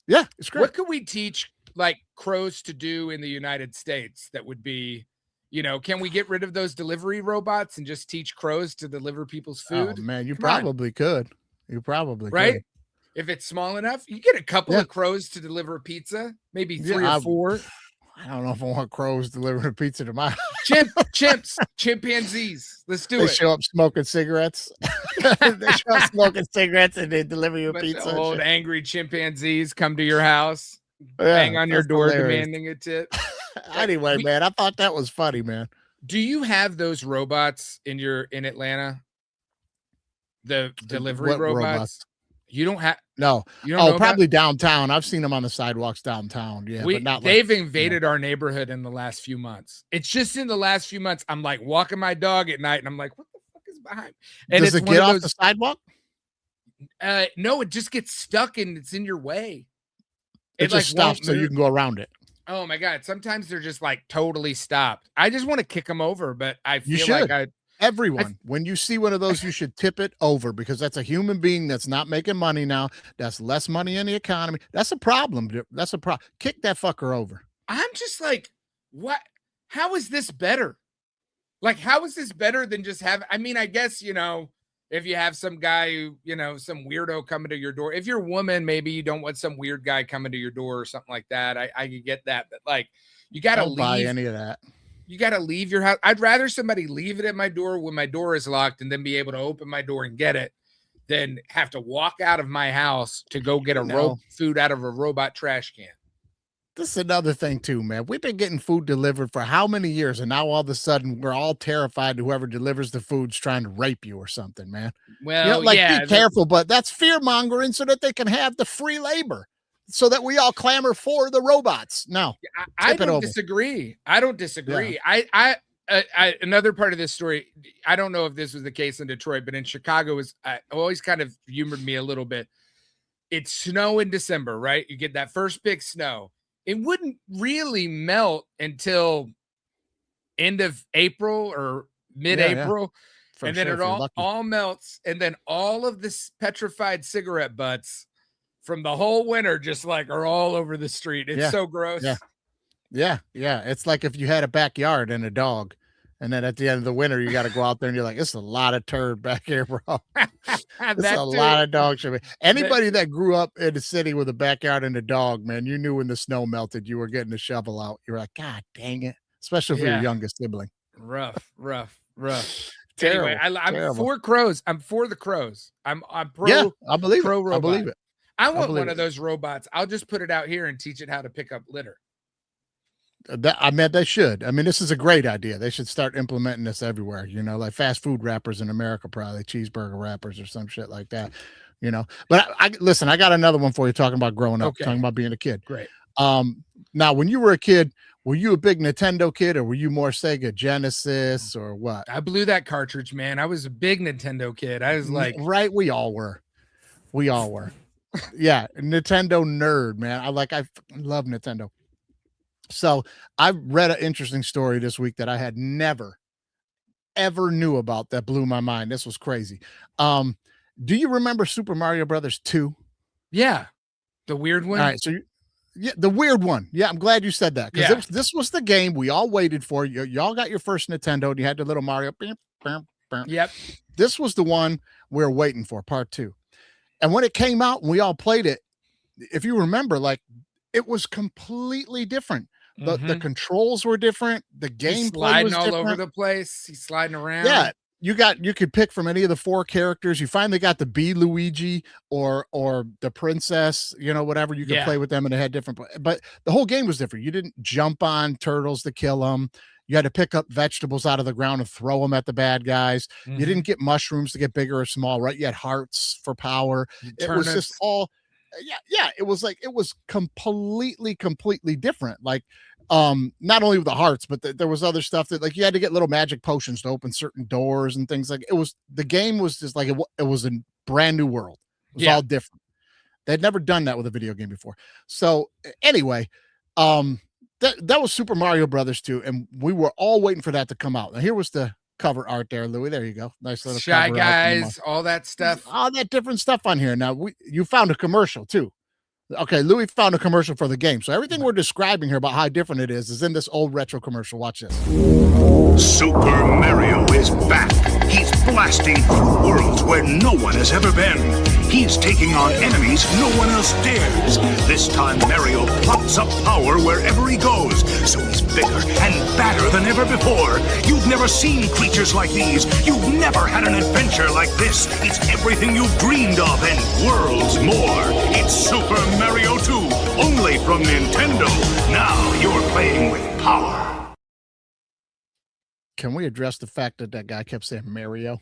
Speaker 1: Yeah, it's great.
Speaker 2: What could we teach like crows to do in the United States that would be, can we get rid of those delivery robots and just teach crows to deliver people's
Speaker 1: Oh
Speaker 2: food?
Speaker 1: man, you
Speaker 2: Come on,
Speaker 1: probably could. You probably
Speaker 2: right?
Speaker 1: could.
Speaker 2: If it's small enough, you get a couple
Speaker 1: Yeah.
Speaker 2: of crows to deliver a pizza, maybe
Speaker 1: Yeah,
Speaker 2: 3 or 4.
Speaker 1: I don't know if I want crows delivering pizza to my
Speaker 2: Chimpanzees. Let's do
Speaker 1: They
Speaker 2: it.
Speaker 1: show up smoking cigarettes. They show up smoking cigarettes and they deliver you a
Speaker 2: Bunch of
Speaker 1: pizza.
Speaker 2: old angry chimpanzees come to your house,
Speaker 1: Yeah,
Speaker 2: bang on your
Speaker 1: that's
Speaker 2: door
Speaker 1: hilarious.
Speaker 2: demanding a tip.
Speaker 1: Anyway, man, I thought that was funny, man.
Speaker 2: Do you have those robots in Atlanta? The delivery
Speaker 1: What
Speaker 2: robots? You don't have
Speaker 1: No.
Speaker 2: you don't know
Speaker 1: Probably downtown. I've seen them on the sidewalks downtown. Yeah, but not
Speaker 2: they've invaded our neighborhood in the last few months. It's just in the last few months. I'm like walking my dog at night and I'm like, what the fuck is behind? And
Speaker 1: Does
Speaker 2: it's
Speaker 1: it
Speaker 2: one
Speaker 1: get
Speaker 2: of
Speaker 1: off
Speaker 2: those,
Speaker 1: the sidewalk?
Speaker 2: No, it just gets stuck and it's in your way.
Speaker 1: It just stops so you can go around it.
Speaker 2: Oh my God. Sometimes they're just like totally stopped. I just want to kick them over, but I feel like
Speaker 1: Everyone, when you see one of those, you should tip it over because that's a human being that's not making money now. That's less money in the economy. That's a problem. That's a problem. Kick that fucker over.
Speaker 2: I'm just like, what? How is this better? Like, how is this better than just have? I mean, I guess, if you have some guy who, some weirdo coming to your door, if you're a woman, maybe you don't want some weird guy coming to your door or something like that. I could get that. But like, you got to leave.
Speaker 1: Buy any of that.
Speaker 2: You got to leave your house. I'd rather somebody leave it at my door when my door is locked and then be able to open my door and get it than have to walk out of my house to go get food out of a robot trash can.
Speaker 1: This is another thing too, man. We've been getting food delivered for how many years? And now all of a sudden we're all terrified whoever delivers the food's trying to rape you or something, man.
Speaker 2: Well,
Speaker 1: be careful, but that's fear mongering so that they can have the free labor. So that we all clamor for the robots. No,
Speaker 2: I don't disagree. I don't disagree. Yeah. I another part of this story. I don't know if this was the case in Detroit, but in Chicago always kind of humored me a little bit. It's snow in December, right? You get that first big snow. It wouldn't really melt until end of April or mid-April. Yeah. And then it all melts. And then all of this petrified cigarette butts from the whole winter just like are all over the street. It's so gross.
Speaker 1: Yeah. It's like if you had a backyard and a dog, and then at the end of the winter, you got to go out there and you're like, it's a lot of turd back here, bro. It's a lot of dog shit. Anybody that grew up in the city with a backyard and a dog, man, you knew when the snow melted, you were getting the shovel out. You were like, God dang it. Especially for your youngest sibling.
Speaker 2: Rough.
Speaker 1: Terrible,
Speaker 2: anyway, I'm
Speaker 1: terrible.
Speaker 2: for crows. I'm for the crows. I'm pro.
Speaker 1: Yeah, I believe
Speaker 2: pro
Speaker 1: it.
Speaker 2: Robot.
Speaker 1: I believe it.
Speaker 2: I want one of those robots. I'll just put it out here and teach it how to pick up litter.
Speaker 1: They should. I mean, this is a great idea. They should start implementing this everywhere, like fast food wrappers in America, probably cheeseburger wrappers or some shit like that, But listen, I got another one for you talking about growing up, talking about being a kid.
Speaker 2: Great.
Speaker 1: Now, when you were a kid, were you a big Nintendo kid or were you more Sega Genesis or what?
Speaker 2: I blew that cartridge, man. I was a big Nintendo kid. I was like,
Speaker 1: right. We all were. Yeah. Nintendo nerd, man. I love Nintendo. So I read an interesting story this week that I had never, ever knew about that blew my mind. This was crazy. Do you remember Super Mario Brothers 2?
Speaker 2: Yeah. The weird one?
Speaker 1: All right. So the weird one. Yeah. I'm glad you said that because this was the game we all waited for. Y'all got your first Nintendo and you had the little Mario.
Speaker 2: Yep.
Speaker 1: This was the one we were waiting for, part 2. And when it came out and we all played it, if you remember, like it was completely different. The controls were different. The gameplay was
Speaker 2: all over the place. He's sliding around.
Speaker 1: Yeah, you could pick from any of the 4 characters. You finally got the B Luigi or the princess. Whatever you could play with them, and they had different. But the whole game was different. You didn't jump on turtles to kill them. You had to pick up vegetables out of the ground and throw them at the bad guys. You didn't get mushrooms to get bigger or small. Right? You had hearts for power. It was just all. Yeah. It was completely different. Like, not only with the hearts, but there was other stuff that like you had to get little magic potions to open certain doors and things like it. The game was just like it was a brand new world. It was all different. They'd never done that with a video game before. So anyway, that was Super Mario Brothers 2, and we were all waiting for that to come out. Now here was the cover art there, Louis. There you go. Nice little
Speaker 2: Shy
Speaker 1: cover
Speaker 2: Guys, all that stuff.
Speaker 1: All that different stuff on here. Now you found a commercial too. Okay, Louis found a commercial for the game. So everything we're describing here about how different it is in this old retro commercial. Watch this.
Speaker 3: Super Mario is back. He's blasting through worlds where no one has ever been. He's taking on enemies no one else dares. This time Mario plops up power wherever he goes, so he's bigger and badder than ever before. You've never seen creatures like these. You've never had an adventure like this. It's everything you've dreamed of and worlds more. It's Super Mario 2, only from Nintendo. Now you're playing with power.
Speaker 1: Can we address the fact that that guy kept saying Mario?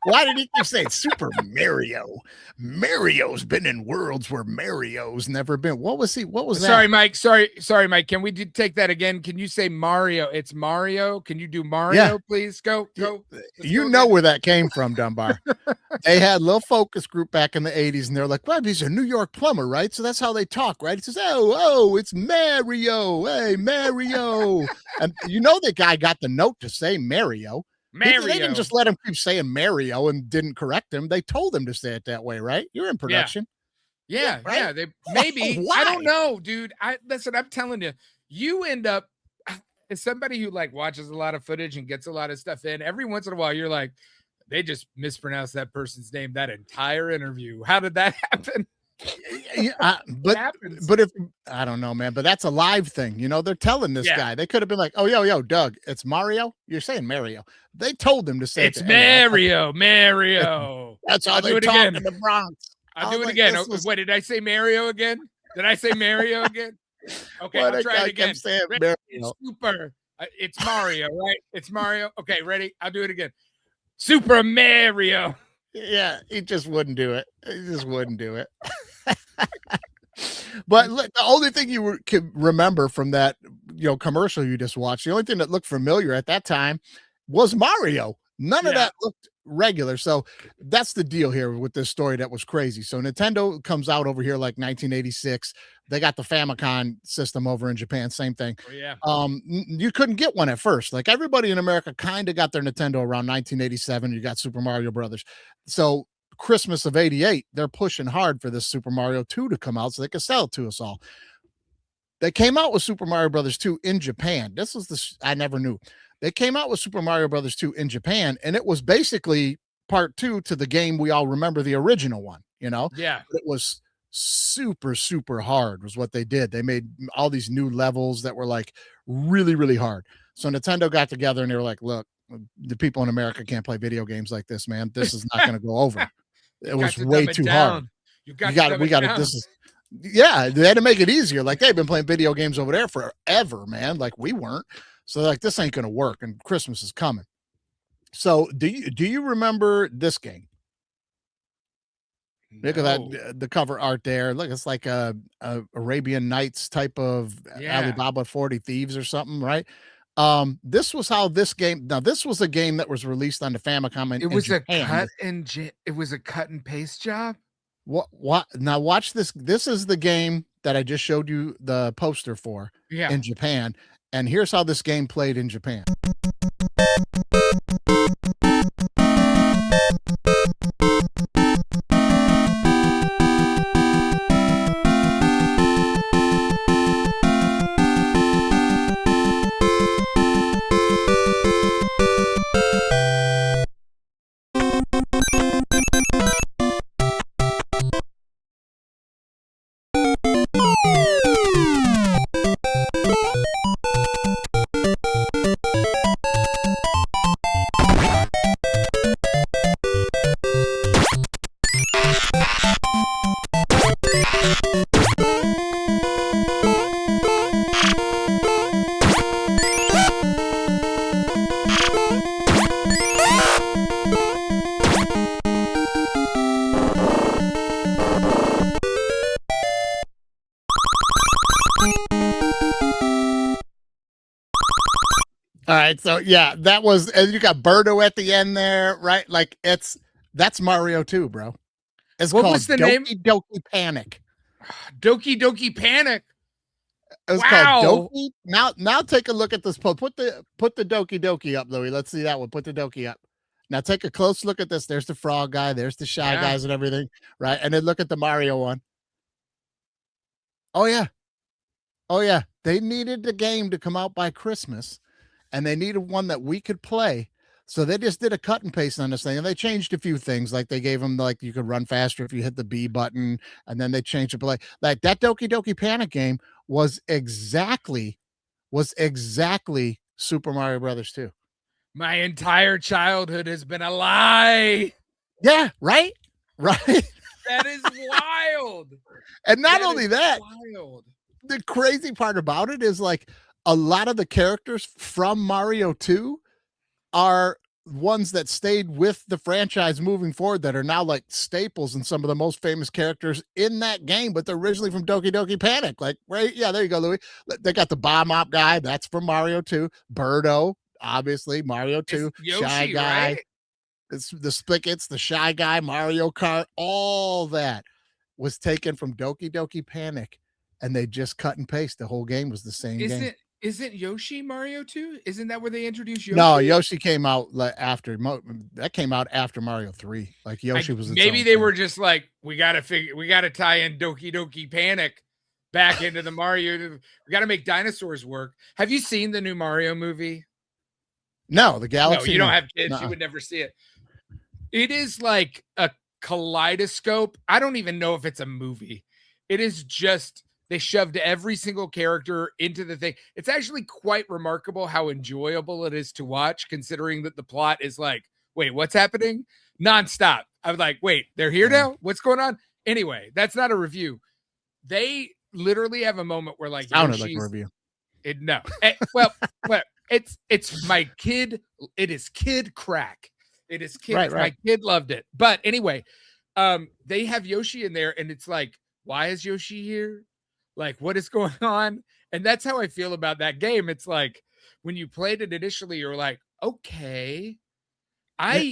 Speaker 1: Why did he keep saying Super Mario? Mario's been in worlds where Mario's never been. What was he? What was that?
Speaker 2: Sorry, Mike. Sorry, Mike. Can we take that again? Can you say Mario? It's Mario. Can you do Mario, please? Go.
Speaker 1: You know where that came from, Dunbar. They had a little focus group back in the 80s, and they're like, well, he's a New York plumber, right? So that's how they talk, right? He says, oh, it's Mario. Hey, Mario. And you know the guy got the note to say Mario. They didn't just let him keep saying Mario and didn't correct him. They told him to say it that way, right? You're in production.
Speaker 2: Yeah. They maybe.
Speaker 1: Why?
Speaker 2: I don't know, dude. Listen, I'm telling you, you end up as somebody who like watches a lot of footage and gets a lot of stuff in. Every once in a while, you're like, they just mispronounced that person's name that entire interview. How did that happen?
Speaker 1: But if I don't know, man, but that's a live thing. You know, they're telling this guy. They could have been like, oh, yo, Doug, it's Mario. You're saying Mario. They told him to say
Speaker 2: it's Mario. Mario.
Speaker 1: That's how they talk in the Bronx.
Speaker 2: I'll do it again. Wait, did I say Mario again? Did I say Mario again? Okay, I'll try it again. It's super. It's Mario, right? It's Mario. Okay, ready? I'll do it again. Super Mario.
Speaker 1: Yeah, he just wouldn't do it. He just wouldn't do it. But look, the only thing you can remember from that, commercial you just watched, the only thing that looked familiar at that time was Mario. None of that looked regular. So that's the deal here with this story that was crazy. So Nintendo comes out over here like 1986. They got the Famicom system over in Japan. Same thing.
Speaker 2: Oh, yeah.
Speaker 1: You couldn't get one at first. Like everybody in America kind of got their Nintendo around 1987. You got Super Mario Brothers. So Christmas of 88, they're pushing hard for this Super Mario 2 to come out so they can sell it to us all. They came out with Super Mario Brothers 2 in Japan. This was I never knew. They came out with Super Mario Brothers 2 in Japan, and it was basically part 2 to the game we all remember, the original one,
Speaker 2: Yeah.
Speaker 1: It was super, super hard was what they did. They made all these new levels that were like really, really hard. So Nintendo got together and they were like, look, the people in America can't play video games like this, man. This is not going to go over. It was way too hard. We got it. This is, they had to make it easier. Like they've been playing video games over there forever, man. Like we weren't. So like, this ain't going to work. And Christmas is coming. So do you remember this game? Look at that, the cover art there. Look, it's like a Arabian Nights type of Alibaba 40 Thieves or something, right? This was how this game. Now, this was a game that was released on the Famicom.
Speaker 2: It was a cut and paste job.
Speaker 1: What? Now, watch this. This is the game that I just showed you the poster for in Japan. And here's how this game played in Japan. All right, so that was, and you got Birdo at the end there, right? Like that's Mario 2, bro. It's
Speaker 2: what
Speaker 1: called
Speaker 2: was the
Speaker 1: Doki
Speaker 2: name?
Speaker 1: Doki Panic.
Speaker 2: Doki Doki Panic.
Speaker 1: It was called Doki. Now take a look at this. Put the Doki Doki up, Louis. Let's see that one. Put the Doki up. Now take a close look at this. There's the frog guy. There's the shy guys and everything, right? And then look at the Mario one. Oh yeah. Oh yeah. They needed the game to come out by Christmas, and they needed one that we could play. So they just did a cut and paste on this thing, and they changed a few things. Like they gave them like you could run faster if you hit the B button, and then they changed it. Like that Doki Doki Panic game was exactly Super Mario Brothers 2.
Speaker 2: My entire childhood has been a lie.
Speaker 1: Yeah, right? Right.
Speaker 2: That is wild.
Speaker 1: And not only that,
Speaker 2: wild.
Speaker 1: The crazy part about it is like a lot of the characters from Mario 2 are ones that stayed with the franchise moving forward that are now like staples and some of the most famous characters in that game, but they're originally from Doki Doki Panic. Like, right? Yeah, there you go, Louis. They got the bomb op guy, that's from Mario 2. Birdo, obviously, Mario 2.
Speaker 2: Yoshi,
Speaker 1: Shy Guy.
Speaker 2: Right?
Speaker 1: It's the Spigots, the Shy Guy, Mario Kart, all that was taken from Doki Doki Panic, and they just cut and paste. The whole game was the same game.
Speaker 2: Isn't Yoshi Mario 2? Isn't that where they introduced Yoshi?
Speaker 1: No, Yoshi came out after that came out after Mario 3. Like Yoshi was
Speaker 2: maybe they were just like, we gotta tie in Doki Doki Panic back into the Mario. We gotta make dinosaurs work. Have you seen the new Mario movie?
Speaker 1: No, the Galaxy.
Speaker 2: No, you don't have kids. You would never see it. It is like a kaleidoscope. I don't even know if it's a movie. It is just, they shoved every single character into the thing. It's actually quite remarkable how enjoyable it is to watch, considering that the plot is like, wait, what's happening? Nonstop. I was like, wait, they're here now? What's going on? Anyway, that's not a review. They literally have a moment where like,
Speaker 1: sounded like a review.
Speaker 2: Well, it's my kid. It is kid crack. It is kid. Right. My kid loved it. But anyway, they have Yoshi in there, and it's like, why is Yoshi here? Like, what is going on? And that's how I feel about that game. It's like when you played it initially, you're like, okay,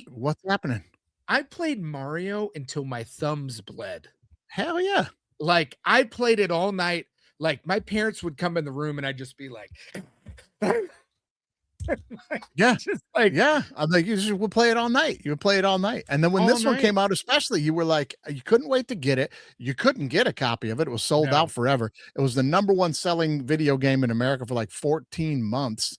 Speaker 1: what's happening?
Speaker 2: I played Mario until my thumbs bled.
Speaker 1: Hell yeah.
Speaker 2: Like I played it all night. Like my parents would come in the room and I'd just be like,
Speaker 1: yeah, just like, yeah. I'm like, you would play it all night. You would play it all night. And then when this one came out, especially, you were like, you couldn't wait to get it. You couldn't get a copy of it. It was sold out forever. It was the #1 selling video game in America for like 14 months.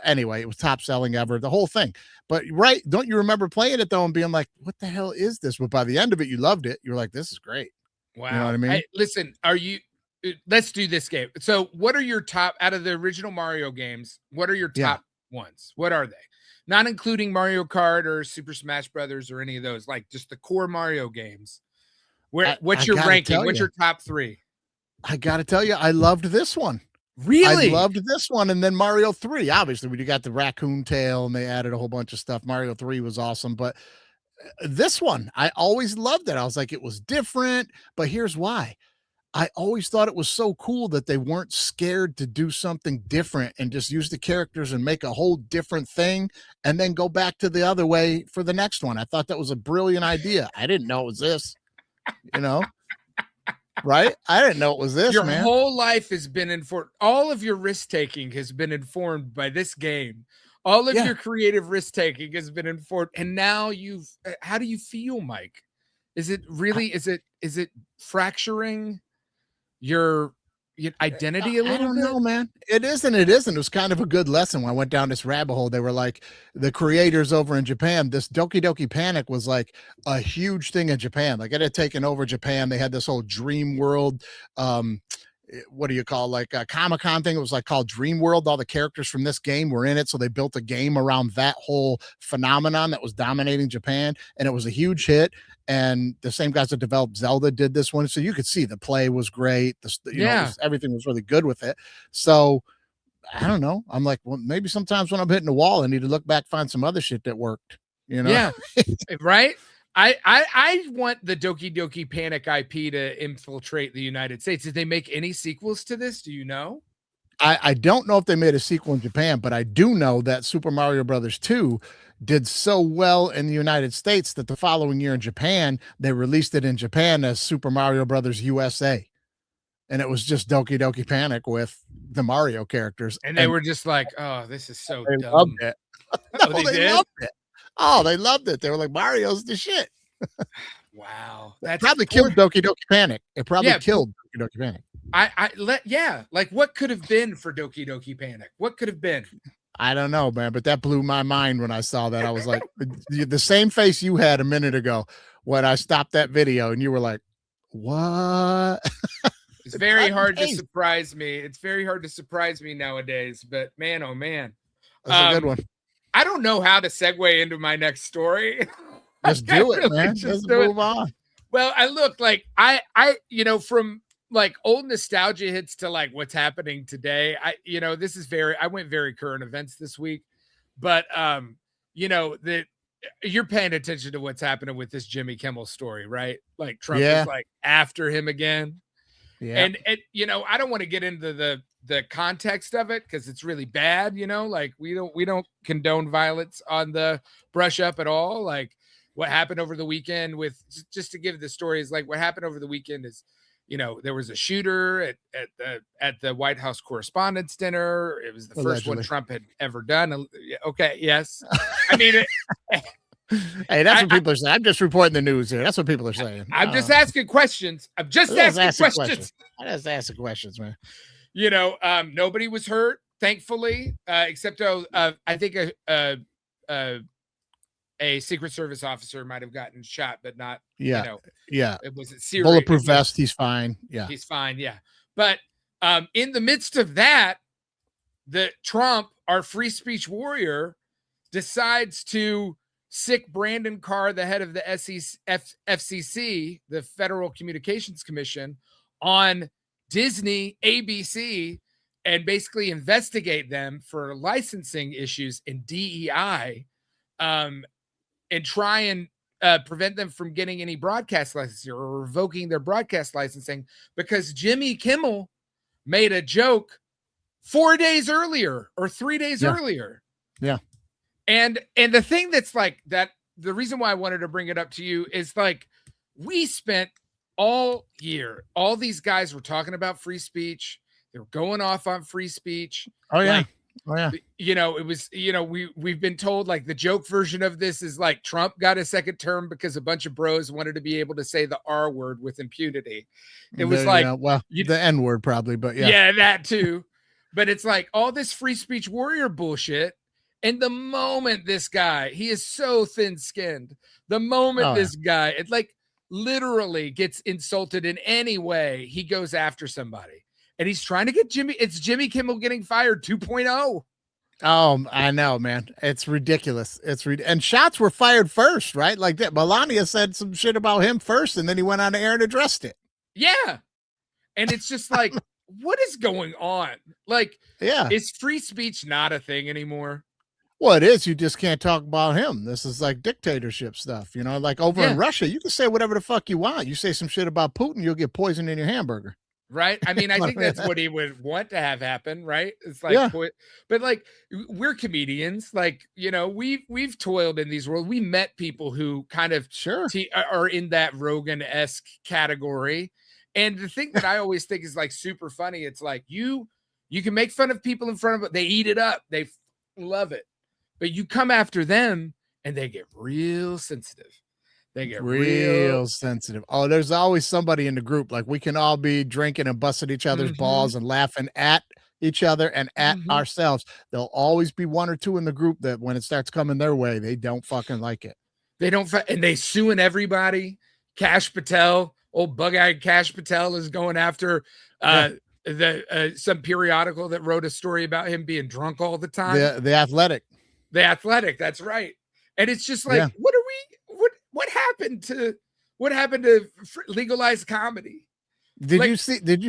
Speaker 1: Anyway, it was top selling ever, the whole thing. But don't you remember playing it though and being like, what the hell is this? But by the end of it, you loved it. You were like, this is great.
Speaker 2: Wow.
Speaker 1: You know what I mean?
Speaker 2: Listen, let's do this game. So what are your top, out of the original Mario games, what are your top ones? What are they? Not including Mario Kart or Super Smash Brothers or any of those, like just the core Mario games. What's your ranking? What's your top 3?
Speaker 1: I got to tell you, I loved this one.
Speaker 2: Really?
Speaker 1: I loved this one. And then Mario 3, obviously, when you got the raccoon tail and they added a whole bunch of stuff. Mario 3 was awesome. But this one, I always loved it. I was like, it was different. But here's why. I always thought it was so cool that they weren't scared to do something different and just use the characters and make a whole different thing and then go back to the other way for the next one. I thought that was a brilliant idea. I didn't know it was this, right? I didn't know it was this,
Speaker 2: Your
Speaker 1: man.
Speaker 2: whole life has been informed. All of your risk-taking has been informed by this game. All of your creative risk-taking has been informed. And now how do you feel, Mike? Is it really, is it fracturing your identity a little bit?
Speaker 1: I don't know, man. It isn't. It was kind of a good lesson. When I went down this rabbit hole, they were like, the creators over in Japan, this Doki Doki Panic was like a huge thing in Japan. Like it had taken over Japan. They had this whole dream world, what do you call, like a Comic-Con thing. It was like called Dream World. All the characters from this game were in it. So they built a game around that whole phenomenon that was dominating Japan. And it was a huge hit. And the same guys that developed Zelda did this one. So you could see the play was great. Everything was really good with it. So I don't know. I'm like, well, maybe sometimes when I'm hitting the wall, I need to look back, find some other shit that worked, Yeah.
Speaker 2: Right. I want the Doki Doki Panic IP to infiltrate the United States. Did they make any sequels to this? Do you know?
Speaker 1: I don't know if they made a sequel in Japan, but I do know that Super Mario Brothers 2 did so well in the United States that the following year in Japan, they released it in Japan as Super Mario Brothers USA. And it was just Doki Doki Panic with the Mario characters.
Speaker 2: And they were just like, oh, this is so
Speaker 1: dumb.
Speaker 2: Loved
Speaker 1: it.
Speaker 2: No, they
Speaker 1: loved it. Oh, they loved it. They were like, Mario's the shit.
Speaker 2: Wow.
Speaker 1: That probably killed Doki Doki Panic. It probably killed Doki Doki Panic.
Speaker 2: Like what could have been for Doki Doki Panic? What could have been?
Speaker 1: I don't know, man, but that blew my mind when I saw that. I was like, the same face you had a minute ago when I stopped that video, and you were like, "What?"
Speaker 2: It's very hard to surprise me. It's very hard to surprise me nowadays. But man, oh man,
Speaker 1: that's a good one.
Speaker 2: I don't know how to segue into my next story.
Speaker 1: Just do it, man. Just move on.
Speaker 2: Well, I look like I, from like old nostalgia hits to like what's happening today. I went very current events this week, but that you're paying attention to what's happening with this Jimmy Kimmel story, right? Like Trump is like after him again. Yeah. And I don't want to get into the context of it because it's really bad, like we don't condone violence on the brush up at all. Like what happened over the weekend just to give the story is like what happened over the weekend is, there was a shooter at the White House Correspondents' Dinner. It was the first one Trump had ever done. Okay, yes. I mean,
Speaker 1: hey, that's what people are saying. I'm just reporting the news here. That's what people are saying.
Speaker 2: I'm just asking questions. I'm just asking questions.
Speaker 1: I just asking questions, man.
Speaker 2: Nobody was hurt, thankfully, except I think a Secret Service officer might have gotten shot, but not, it wasn't serious.
Speaker 1: Bulletproof vest. He's fine. Yeah.
Speaker 2: He's fine. Yeah. But in the midst of that, the Trump, our free speech warrior, decides to sick Brandon Carr, the head of the FCC, the Federal Communications Commission, on Disney, ABC, and basically investigate them for licensing issues in DEI, and try and prevent them from getting any broadcast licensing or revoking their broadcast licensing because Jimmy Kimmel made a joke 4 days earlier or 3 days earlier.
Speaker 1: Yeah.
Speaker 2: And the thing that's like that, the reason why I wanted to bring it up to you is like, we spent all year, all these guys were talking about free speech. They were going off on free speech.
Speaker 1: Oh yeah.
Speaker 2: Like,
Speaker 1: oh yeah.
Speaker 2: It was, we've been told like the joke version of this is like Trump got a second term because a bunch of bros wanted to be able to say the R word with impunity. It was like,
Speaker 1: the N word probably, but yeah.
Speaker 2: Yeah, that too. But it's like all this free speech warrior bullshit. And the moment this guy, he is so thin-skinned. The moment this guy, it like literally gets insulted in any way, he goes after somebody. And he's trying to get Jimmy Kimmel getting fired 2.0.
Speaker 1: Oh, I know, man. It's ridiculous. And shots were fired first, right? Like that. Melania said some shit about him first, and then he went on the air and addressed it.
Speaker 2: Yeah. And it's just like, what is going on? Like, is free speech not a thing anymore?
Speaker 1: Well, it is. You just can't talk about him. This is like dictatorship stuff, like over in Russia, you can say whatever the fuck you want. You say some shit about Putin, you'll get poison in your hamburger.
Speaker 2: Right. I mean, I think that's what he would want to have happen. Right. It's like, but like, we're comedians. Like, we've toiled in these worlds. We met people who kind of are in that Rogan-esque category. And the thing that I always think is like super funny. It's like, you can make fun of people in front of it. They eat it up. They love it. But you come after them and they get real sensitive. They get real
Speaker 1: sensitive. Oh, there's always somebody in the group. Like we can all be drinking and busting each other's balls and laughing at each other and at ourselves. There'll always be one or two in the group that when it starts coming their way, they don't fucking like it.
Speaker 2: They don't. And they suing everybody. Cash Patel, old bug-eyed Cash Patel is going after some periodical that wrote a story about him being drunk all the time.
Speaker 1: The Athletic.
Speaker 2: The Athletic, that's right. And it's just like, what happened to legalized comedy?
Speaker 1: Did you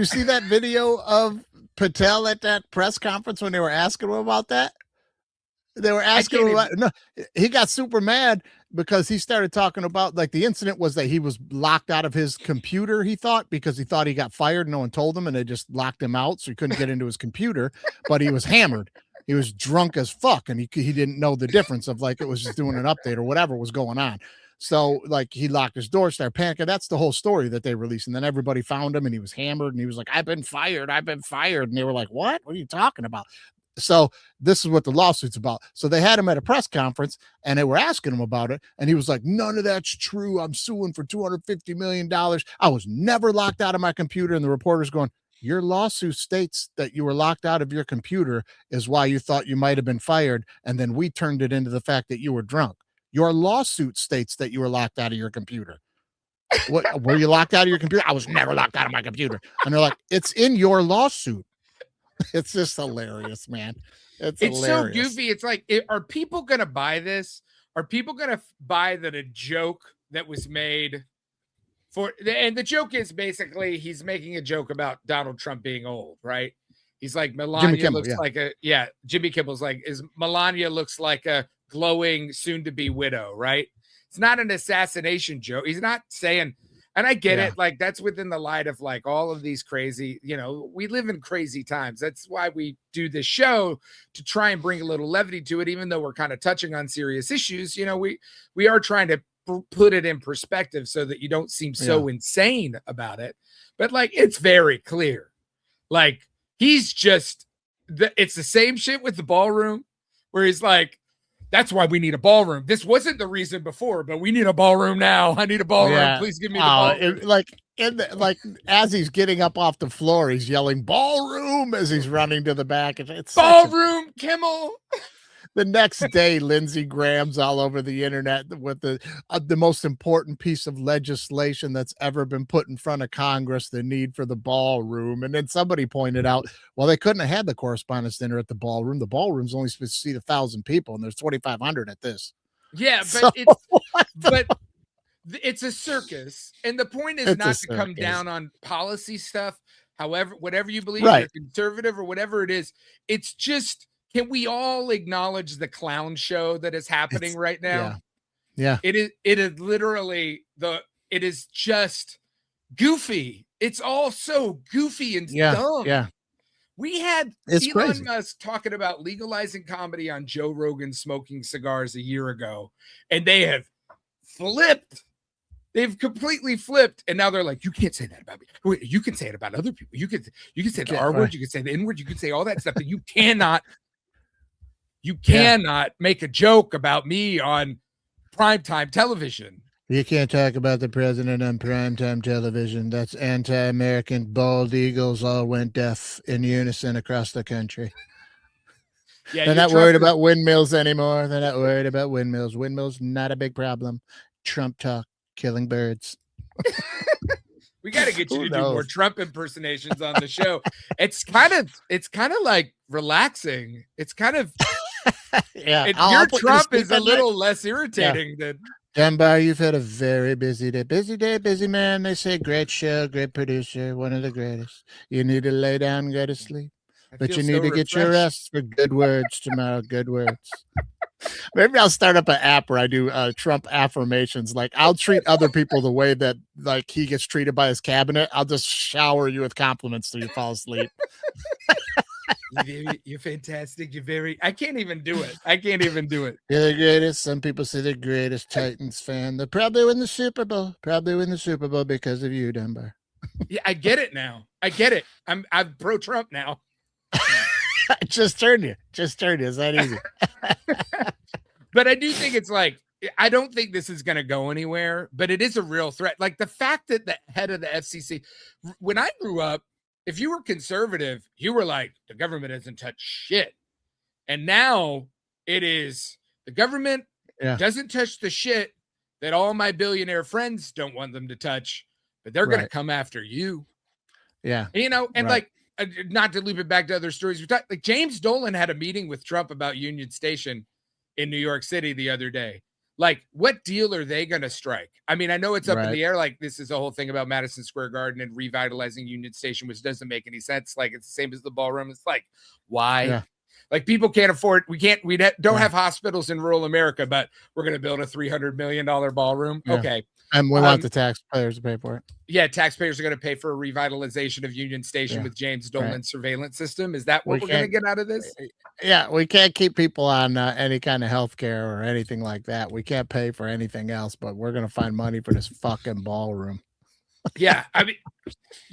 Speaker 1: see that video of Patel at that press conference when they were asking him about that? They were asking him no, he got super mad because he started talking about like the incident was that he was locked out of his computer, he thought, because he thought he got fired. No one told him and they just locked him out. So he couldn't get into his computer, but he was hammered. He was drunk as fuck. And he didn't know the difference of like, it was just doing an update or whatever was going on. So like he locked his door, started panicking. That's the whole story that they released. And then everybody found him and he was hammered and he was like, I've been fired. And they were like, what are you talking about? So this is what the lawsuit's about. So they had him at a press conference and they were asking him about it. And he was like, none of that's true. I'm suing for $250 million. I was never locked out of my computer. And the reporter's going, Your lawsuit states that you were locked out of your computer is why you thought you might have been fired, and then we turned it into the fact that you were drunk. Your lawsuit states that you were locked out of your computer. What, were you locked out of your computer? I was never locked out of my computer. And they're like, it's in your lawsuit. It's just hilarious, man. It's hilarious.
Speaker 2: So goofy. It's like, are people going to buy this? Are people going to buy that a joke that was made and the joke is basically he's making a joke about Donald Trump being old, right? He's like, Melania
Speaker 1: Kimmel,
Speaker 2: looks like Jimmy Kimmel's like, Melania looks like a glowing soon-to-be widow, right? It's not an assassination joke. He's not saying, and I get it, like that's within the light of like all of these crazy, we live in crazy times. That's why we do this show, to try and bring a little levity to it, even though we're kind of touching on serious issues. We are trying to put it in perspective so that you don't seem so insane about it. But like, it's very clear. Like, he's just, it's the same shit with the ballroom where he's like, that's why we need a ballroom. This wasn't the reason before, but we need a ballroom now. I need a ballroom. Yeah. Please give me the ballroom.
Speaker 1: Like as he's getting up off the floor, he's yelling ballroom as he's running to the back. It's
Speaker 2: ballroom, Kimmel.
Speaker 1: The next day, Lindsey Graham's all over the internet with the most important piece of legislation that's ever been put in front of Congress, the need for the ballroom. And then somebody pointed out, well, they couldn't have had the correspondence dinner at the ballroom. The ballroom's only supposed to seat 1,000 people, and there's 2,500 at this.
Speaker 2: Yeah, but it's a circus. And the point is not to come down on policy stuff. However, whatever you believe, you're conservative or whatever it is, it's just, can we all acknowledge the clown show that is happening right now?
Speaker 1: Yeah.
Speaker 2: It is literally it is just goofy. It's all so goofy and dumb.
Speaker 1: Yeah.
Speaker 2: We had Elon Musk talking about legalizing comedy on Joe Rogan smoking cigars a year ago, and they have flipped. They've completely flipped, and now they're like, "You can't say that about me. Wait, you can say it about other people. You can say the R word. You can say the N word. You can say all that stuff, but you cannot." You cannot make a joke about me on primetime television.
Speaker 1: You can't talk about the president on primetime television. That's anti-American. Bald eagles all went deaf in unison across the country. Yeah, they're not worried about windmills anymore. They're not worried about windmills. Windmills, not a big problem. Trump talk, killing birds.
Speaker 2: We got to get you to do more Trump impersonations on the show. It's kind of like relaxing. It's kind of, your Trump is a little less irritating than
Speaker 1: Dunbar. You've had a very busy day, busy man. They say great show, great producer, one of the greatest. You need to lay down and go to sleep, but you need to get your rest for good words tomorrow. Good words. Maybe I'll start up an app where I do Trump affirmations. Like, I'll treat other people the way that like he gets treated by his cabinet. I'll just shower you with compliments till you fall asleep.
Speaker 2: You're fantastic. I can't even do it.
Speaker 1: You're the greatest. Some people say the greatest Titans fan. They'll probably win the Super Bowl. Because of you, Dunbar.
Speaker 2: Yeah, I get it now. I get it. I'm pro Trump now.
Speaker 1: Just turn you. It's that easy.
Speaker 2: But I do think it's like, I don't think this is going to go anywhere, but it is a real threat. Like the fact that the head of the FCC, when I grew up, if you were conservative, you were like, the government doesn't touch shit. And now it is, the government doesn't touch the shit that all my billionaire friends don't want them to touch, but they're going to come after you.
Speaker 1: Yeah.
Speaker 2: And like, not to loop it back to other stories. Like James Dolan had a meeting with Trump about Union Station in New York City the other day. Like, what deal are they going to strike? I mean, I know it's up in the air. Like, this is a whole thing about Madison Square Garden and revitalizing Union Station, which doesn't make any sense. Like, it's the same as the ballroom. It's like, why? Yeah. Like, people can't afford. We don't have hospitals in rural America, but we're going to build a $300 million ballroom. Yeah. Okay.
Speaker 1: And we want the taxpayers to pay for it.
Speaker 2: Yeah, taxpayers are going to pay for a revitalization of Union Station with James Dolan's surveillance system. Is that what we're going to get out of this?
Speaker 1: Yeah, we can't keep people on any kind of health care or anything like that. We can't pay for anything else, but we're going to find money for this fucking ballroom.
Speaker 2: Yeah, I mean,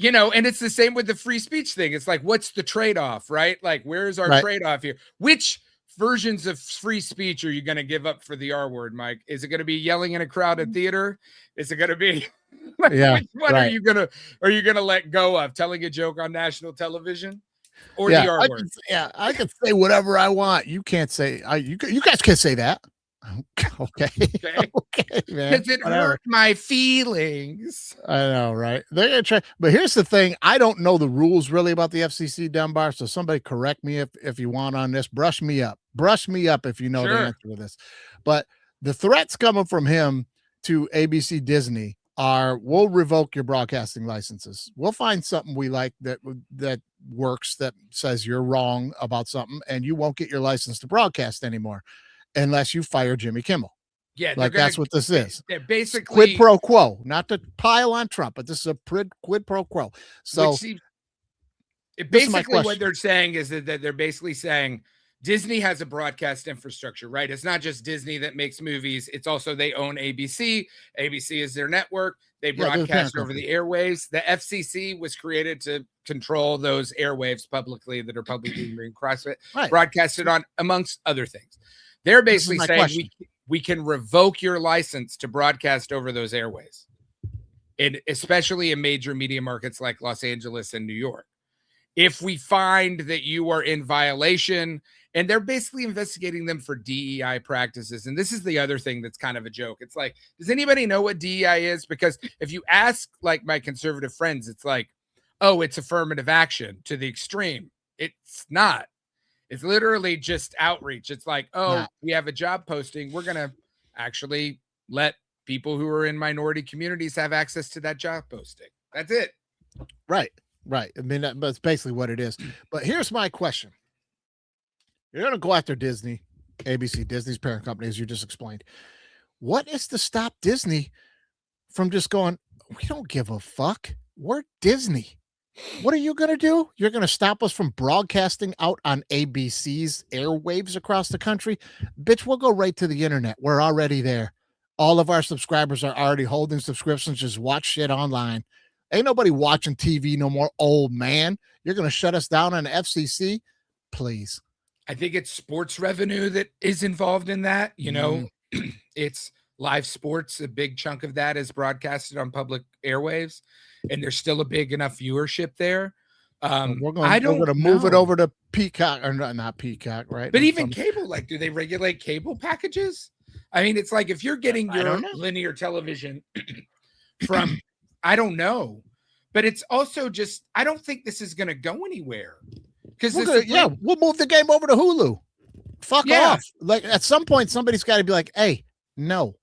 Speaker 2: and it's the same with the free speech thing. It's like, what's the trade-off, right? Like, where's our trade-off here? Which versions of free speech are you going to give up for the R word, Mike? Is it going to be yelling in a crowded theater? Is it going to be which one are you going to let go of? Telling a joke on national television or the R word?
Speaker 1: I can say whatever I want. You can't say you guys can't say that. Okay, man.
Speaker 2: Because it hurt my feelings.
Speaker 1: I know, right? They're gonna try, but here's the thing: I don't know the rules really about the FCC, Dunbar. So somebody correct me if you want on this. Brush me up if you know the answer to this. But the threats coming from him to ABC Disney are: we'll revoke your broadcasting licenses. We'll find something we like that works, that says you're wrong about something, and you won't get your license to broadcast anymore unless you fire Jimmy Kimmel.
Speaker 2: Yeah,
Speaker 1: like that's what this is.
Speaker 2: They're basically
Speaker 1: quid pro quo, not to pile on Trump, but this is a quid pro quo. So
Speaker 2: basically what they're saying is that they're basically saying Disney has a broadcast infrastructure, right? It's not just Disney that makes movies. It's also they own ABC. ABC is their network. They broadcast over the airwaves. The FCC was created to control those airwaves publicly that are publicly being broadcasted on, amongst other things. They're basically saying we can revoke your license to broadcast over those airways, and especially in major media markets like Los Angeles and New York. If we find that you are in violation, and they're basically investigating them for DEI practices. And this is the other thing that's kind of a joke. It's like, does anybody know what DEI is? Because if you ask like my conservative friends, it's like, oh, it's affirmative action to the extreme. It's not. It's literally just outreach. It's like, we have a job posting. We're going to actually let people who are in minority communities have access to that job posting. That's it.
Speaker 1: Right. I mean, that's basically what it is. But here's my question. You're going to go after Disney, ABC, Disney's parent company, as you just explained. What is to stop Disney from just going, we don't give a fuck. We're Disney. What are you going to do? You're going to stop us from broadcasting out on ABC's airwaves across the country? Bitch, we'll go right to the internet. We're already there. All of our subscribers are already holding subscriptions. Just watch shit online. Ain't nobody watching TV no more, old man. You're going to shut us down on the FCC? Please.
Speaker 2: I think it's sports revenue that is involved in that. You know, it's live sports. A big chunk of that is broadcasted on public airwaves, and there's still a big enough viewership there.
Speaker 1: We're going to move it over to Peacock, or not Peacock, right?
Speaker 2: But even cable, like, do they regulate cable packages? I mean, it's like if you're getting your linear television from, I don't know, but it's also just, I don't think this is going to go anywhere. Because
Speaker 1: we'll move the game over to Hulu. Fuck off. Like at some point, somebody's got to be like, hey, no,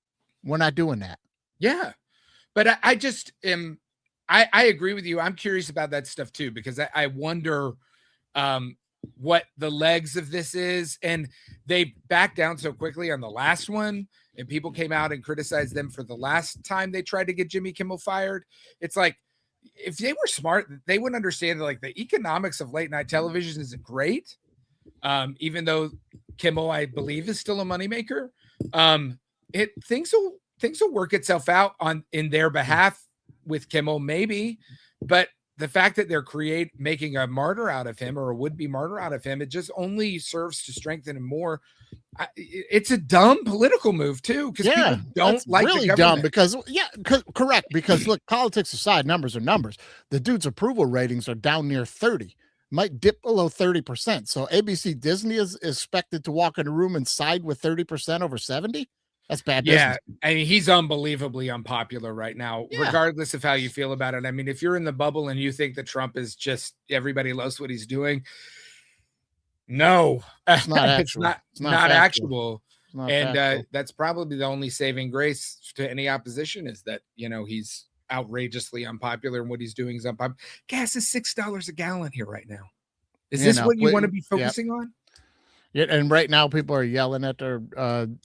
Speaker 1: we're not doing that.
Speaker 2: Yeah. But I just am, I agree with you. I'm curious about that stuff too, because I wonder what the legs of this is. And they backed down so quickly on the last one, and people came out and criticized them for the last time they tried to get Jimmy Kimmel fired. It's like, if they were smart, they would understand that like the economics of late night television isn't great. Even though Kimmel, I believe, is still a moneymaker. Things will work itself out in their behalf with Kimmel, maybe. But the fact that they're making a martyr out of him, or a would-be martyr out of him, it just only serves to strengthen him more. It's a dumb political move too, because people don't like
Speaker 1: really
Speaker 2: the
Speaker 1: dumb. Because correct. Because look, politics aside, numbers are numbers. The dude's approval ratings are down near 30, might dip below 30%. So ABC Disney is expected to walk in a room and side with 30% over 70. That's bad business.
Speaker 2: Yeah, I mean, he's unbelievably unpopular right now, regardless of how you feel about it. I mean, if you're in the bubble and you think that Trump is just, everybody loves what he's doing, no,
Speaker 1: it's not actual.
Speaker 2: It's not actual. And that's probably the only saving grace to any opposition, is that, you know, he's outrageously unpopular, and what he's doing is unpopular. Gas is $6 a gallon here right now. Is this what you want to be focusing on?
Speaker 1: Yeah, and right now people are yelling at their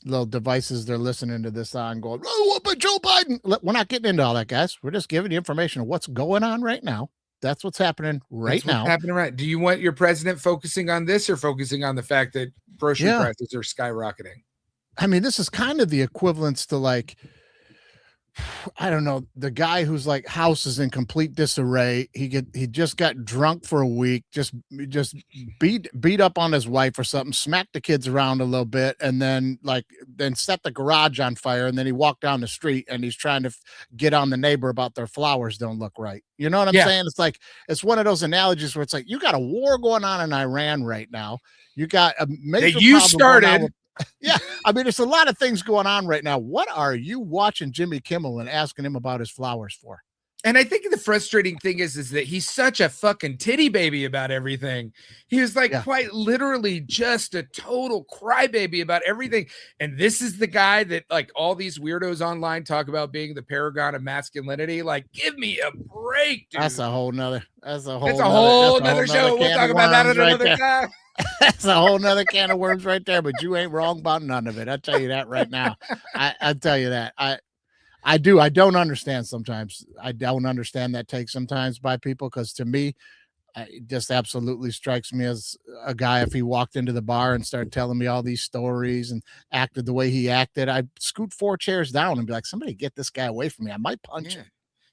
Speaker 1: little devices they're listening to this on, going, "Oh, what about Joe Biden?" We're not getting into all that, guys. We're just giving you information of what's going on right now. That's what's happening now.
Speaker 2: Do you want your president focusing on this, or focusing on the fact that grocery prices are skyrocketing?
Speaker 1: I mean, this is kind of the equivalence to like I don't know, the guy who's like house is in complete disarray. He just got drunk for a week, just beat up on his wife or something, smacked the kids around a little bit, and then set the garage on fire. And then he walked down the street and he's trying to get on the neighbor about their flowers don't look right. You know what I'm saying? It's like, it's one of those analogies where it's like, you got a war going on in Iran right now. You got a major
Speaker 2: that you
Speaker 1: problem going on
Speaker 2: started.
Speaker 1: with, yeah, I mean, it's a lot of things going on right now. What are you watching Jimmy Kimmel and asking him about his flowers for?
Speaker 2: And I think the frustrating thing is that he's such a fucking titty baby about everything. He was like quite literally just a total crybaby about everything. And this is the guy that like all these weirdos online talk about being the paragon of masculinity. Like, give me a break, dude.
Speaker 1: That's a whole nother
Speaker 2: show. We'll talk about that another time.
Speaker 1: That's a whole nother can of worms right there, but you ain't wrong about none of it. I'll tell you that right now. I'll tell you that. I don't understand sometimes. I don't understand that take sometimes by people, because to me, it just absolutely strikes me as a guy, if he walked into the bar and started telling me all these stories and acted the way he acted, I'd scoot 4 chairs down and be like, somebody get this guy away from me. I might punch him.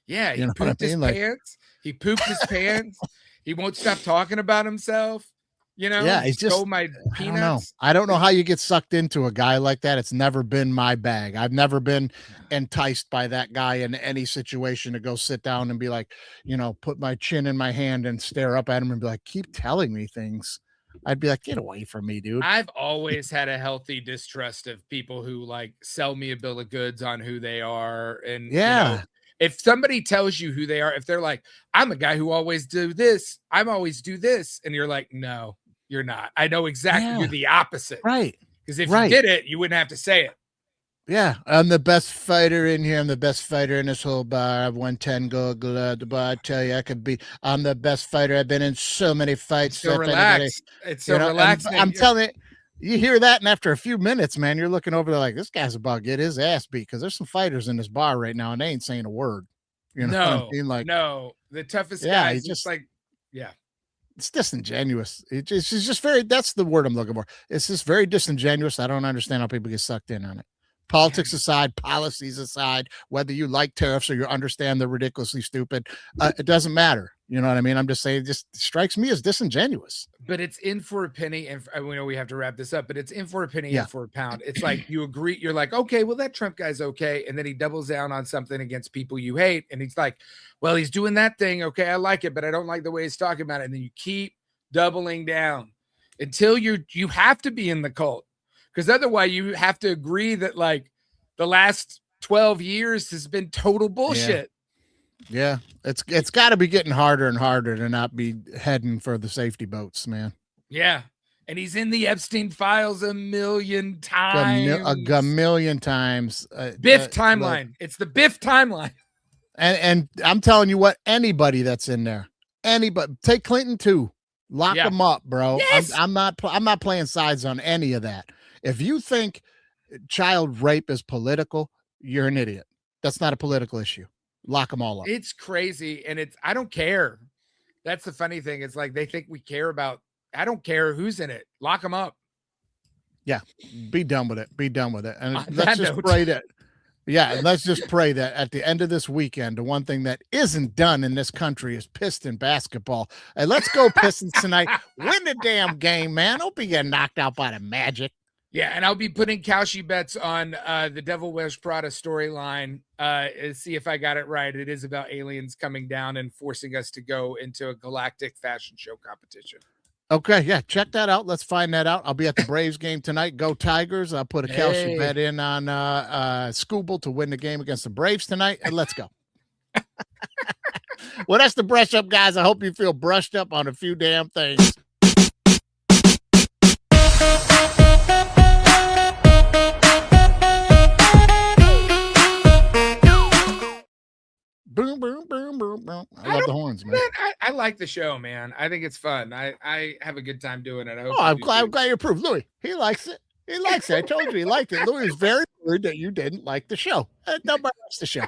Speaker 2: Yeah, he pooped his pants. He pooped his pants. He won't stop talking about himself. You know,
Speaker 1: yeah, he's just
Speaker 2: my peanuts.
Speaker 1: I don't know how you get sucked into a guy like that. It's never been my bag. I've never been enticed by that guy in any situation to go sit down and be like, you know, put my chin in my hand and stare up at him and be like, keep telling me things. I'd be like, get away from me, dude.
Speaker 2: I've always had a healthy distrust of people who like sell me a bill of goods on who they are. And
Speaker 1: yeah.
Speaker 2: You know, if somebody tells you who they are, if they're like, I'm a guy who always do this, I'm always do this, and you're like, no, you're not. I know exactly. You're the opposite.
Speaker 1: Right.
Speaker 2: Because if you did it, you wouldn't have to say it.
Speaker 1: Yeah. I'm the best fighter in here. I'm the best fighter in this whole bar. I've won 10 gold gloves. I tell you, I'm the best fighter. I've been in so many fights.
Speaker 2: So relaxed. It's so relaxing.
Speaker 1: I'm telling you hear that, and after a few minutes, man, you're looking over there like, this guy's about to get his ass beat, because there's some fighters in this bar right now, and they ain't saying a word. You know what I mean? Like,
Speaker 2: no, the toughest guy is just like,
Speaker 1: it's disingenuous. It's just very, that's the word I'm looking for. It's just very disingenuous. I don't understand how people get sucked in on it. Politics aside, policies aside, whether you like tariffs or you understand they're ridiculously stupid, it doesn't matter. You know what I mean? I'm just saying, it just strikes me as disingenuous.
Speaker 2: But it's in for a penny, and we know we have to wrap this up, but it's in for a penny and for a pound. It's like you agree, you're like, okay, well, that Trump guy's okay. And then he doubles down on something against people you hate. And he's like, well, he's doing that thing. Okay, I like it, but I don't like the way he's talking about it. And then you keep doubling down until you have to be in the cult. Because otherwise you have to agree that like the last 12 years has been total bullshit.
Speaker 1: Yeah. It's got to be getting harder and harder to not be heading for the safety boats, man.
Speaker 2: Yeah. And he's in the Epstein files a million times.
Speaker 1: A million times.
Speaker 2: Biff timeline. It's the Biff timeline.
Speaker 1: And I'm telling you what, anybody that's in there, anybody, take Clinton too. Lock them up, bro.
Speaker 2: Yes.
Speaker 1: I'm not playing sides on any of that. If you think child rape is political, you're an idiot. That's not a political issue. Lock them all up.
Speaker 2: It's crazy. And I don't care. That's the funny thing. It's like, they think we care about, I don't care who's in it. Lock them up.
Speaker 1: Yeah. Be done with it. Be done with it. And let's just pray that. Yeah. And let's just pray that at the end of this weekend, the one thing that isn't done in this country is Piston basketball. Hey, let's go Pistons tonight. Win the damn game, man. Don't be getting knocked out by the Magic.
Speaker 2: Yeah, and I'll be putting Cauchy bets on the Devil Wears Prada storyline. See if I got it right. It is about aliens coming down and forcing us to go into a galactic fashion show competition. Okay,
Speaker 1: yeah, check that out. Let's find that out. I'll be at the Braves game tonight. Go Tigers. I'll put a Cauchy bet in on Scooble to win the game against the Braves tonight, and let's go. Well, that's the brush up, guys. I hope you feel brushed up on a few damn things. Boom, boom, boom, boom, boom. I love the horns, man.
Speaker 2: I like the show, man. I think it's fun. I have a good time doing it.
Speaker 1: I'm glad you approved. Louis, he likes it. He likes it. I told you he liked it. Louis was very worried that you didn't like the show. Nobody likes the show.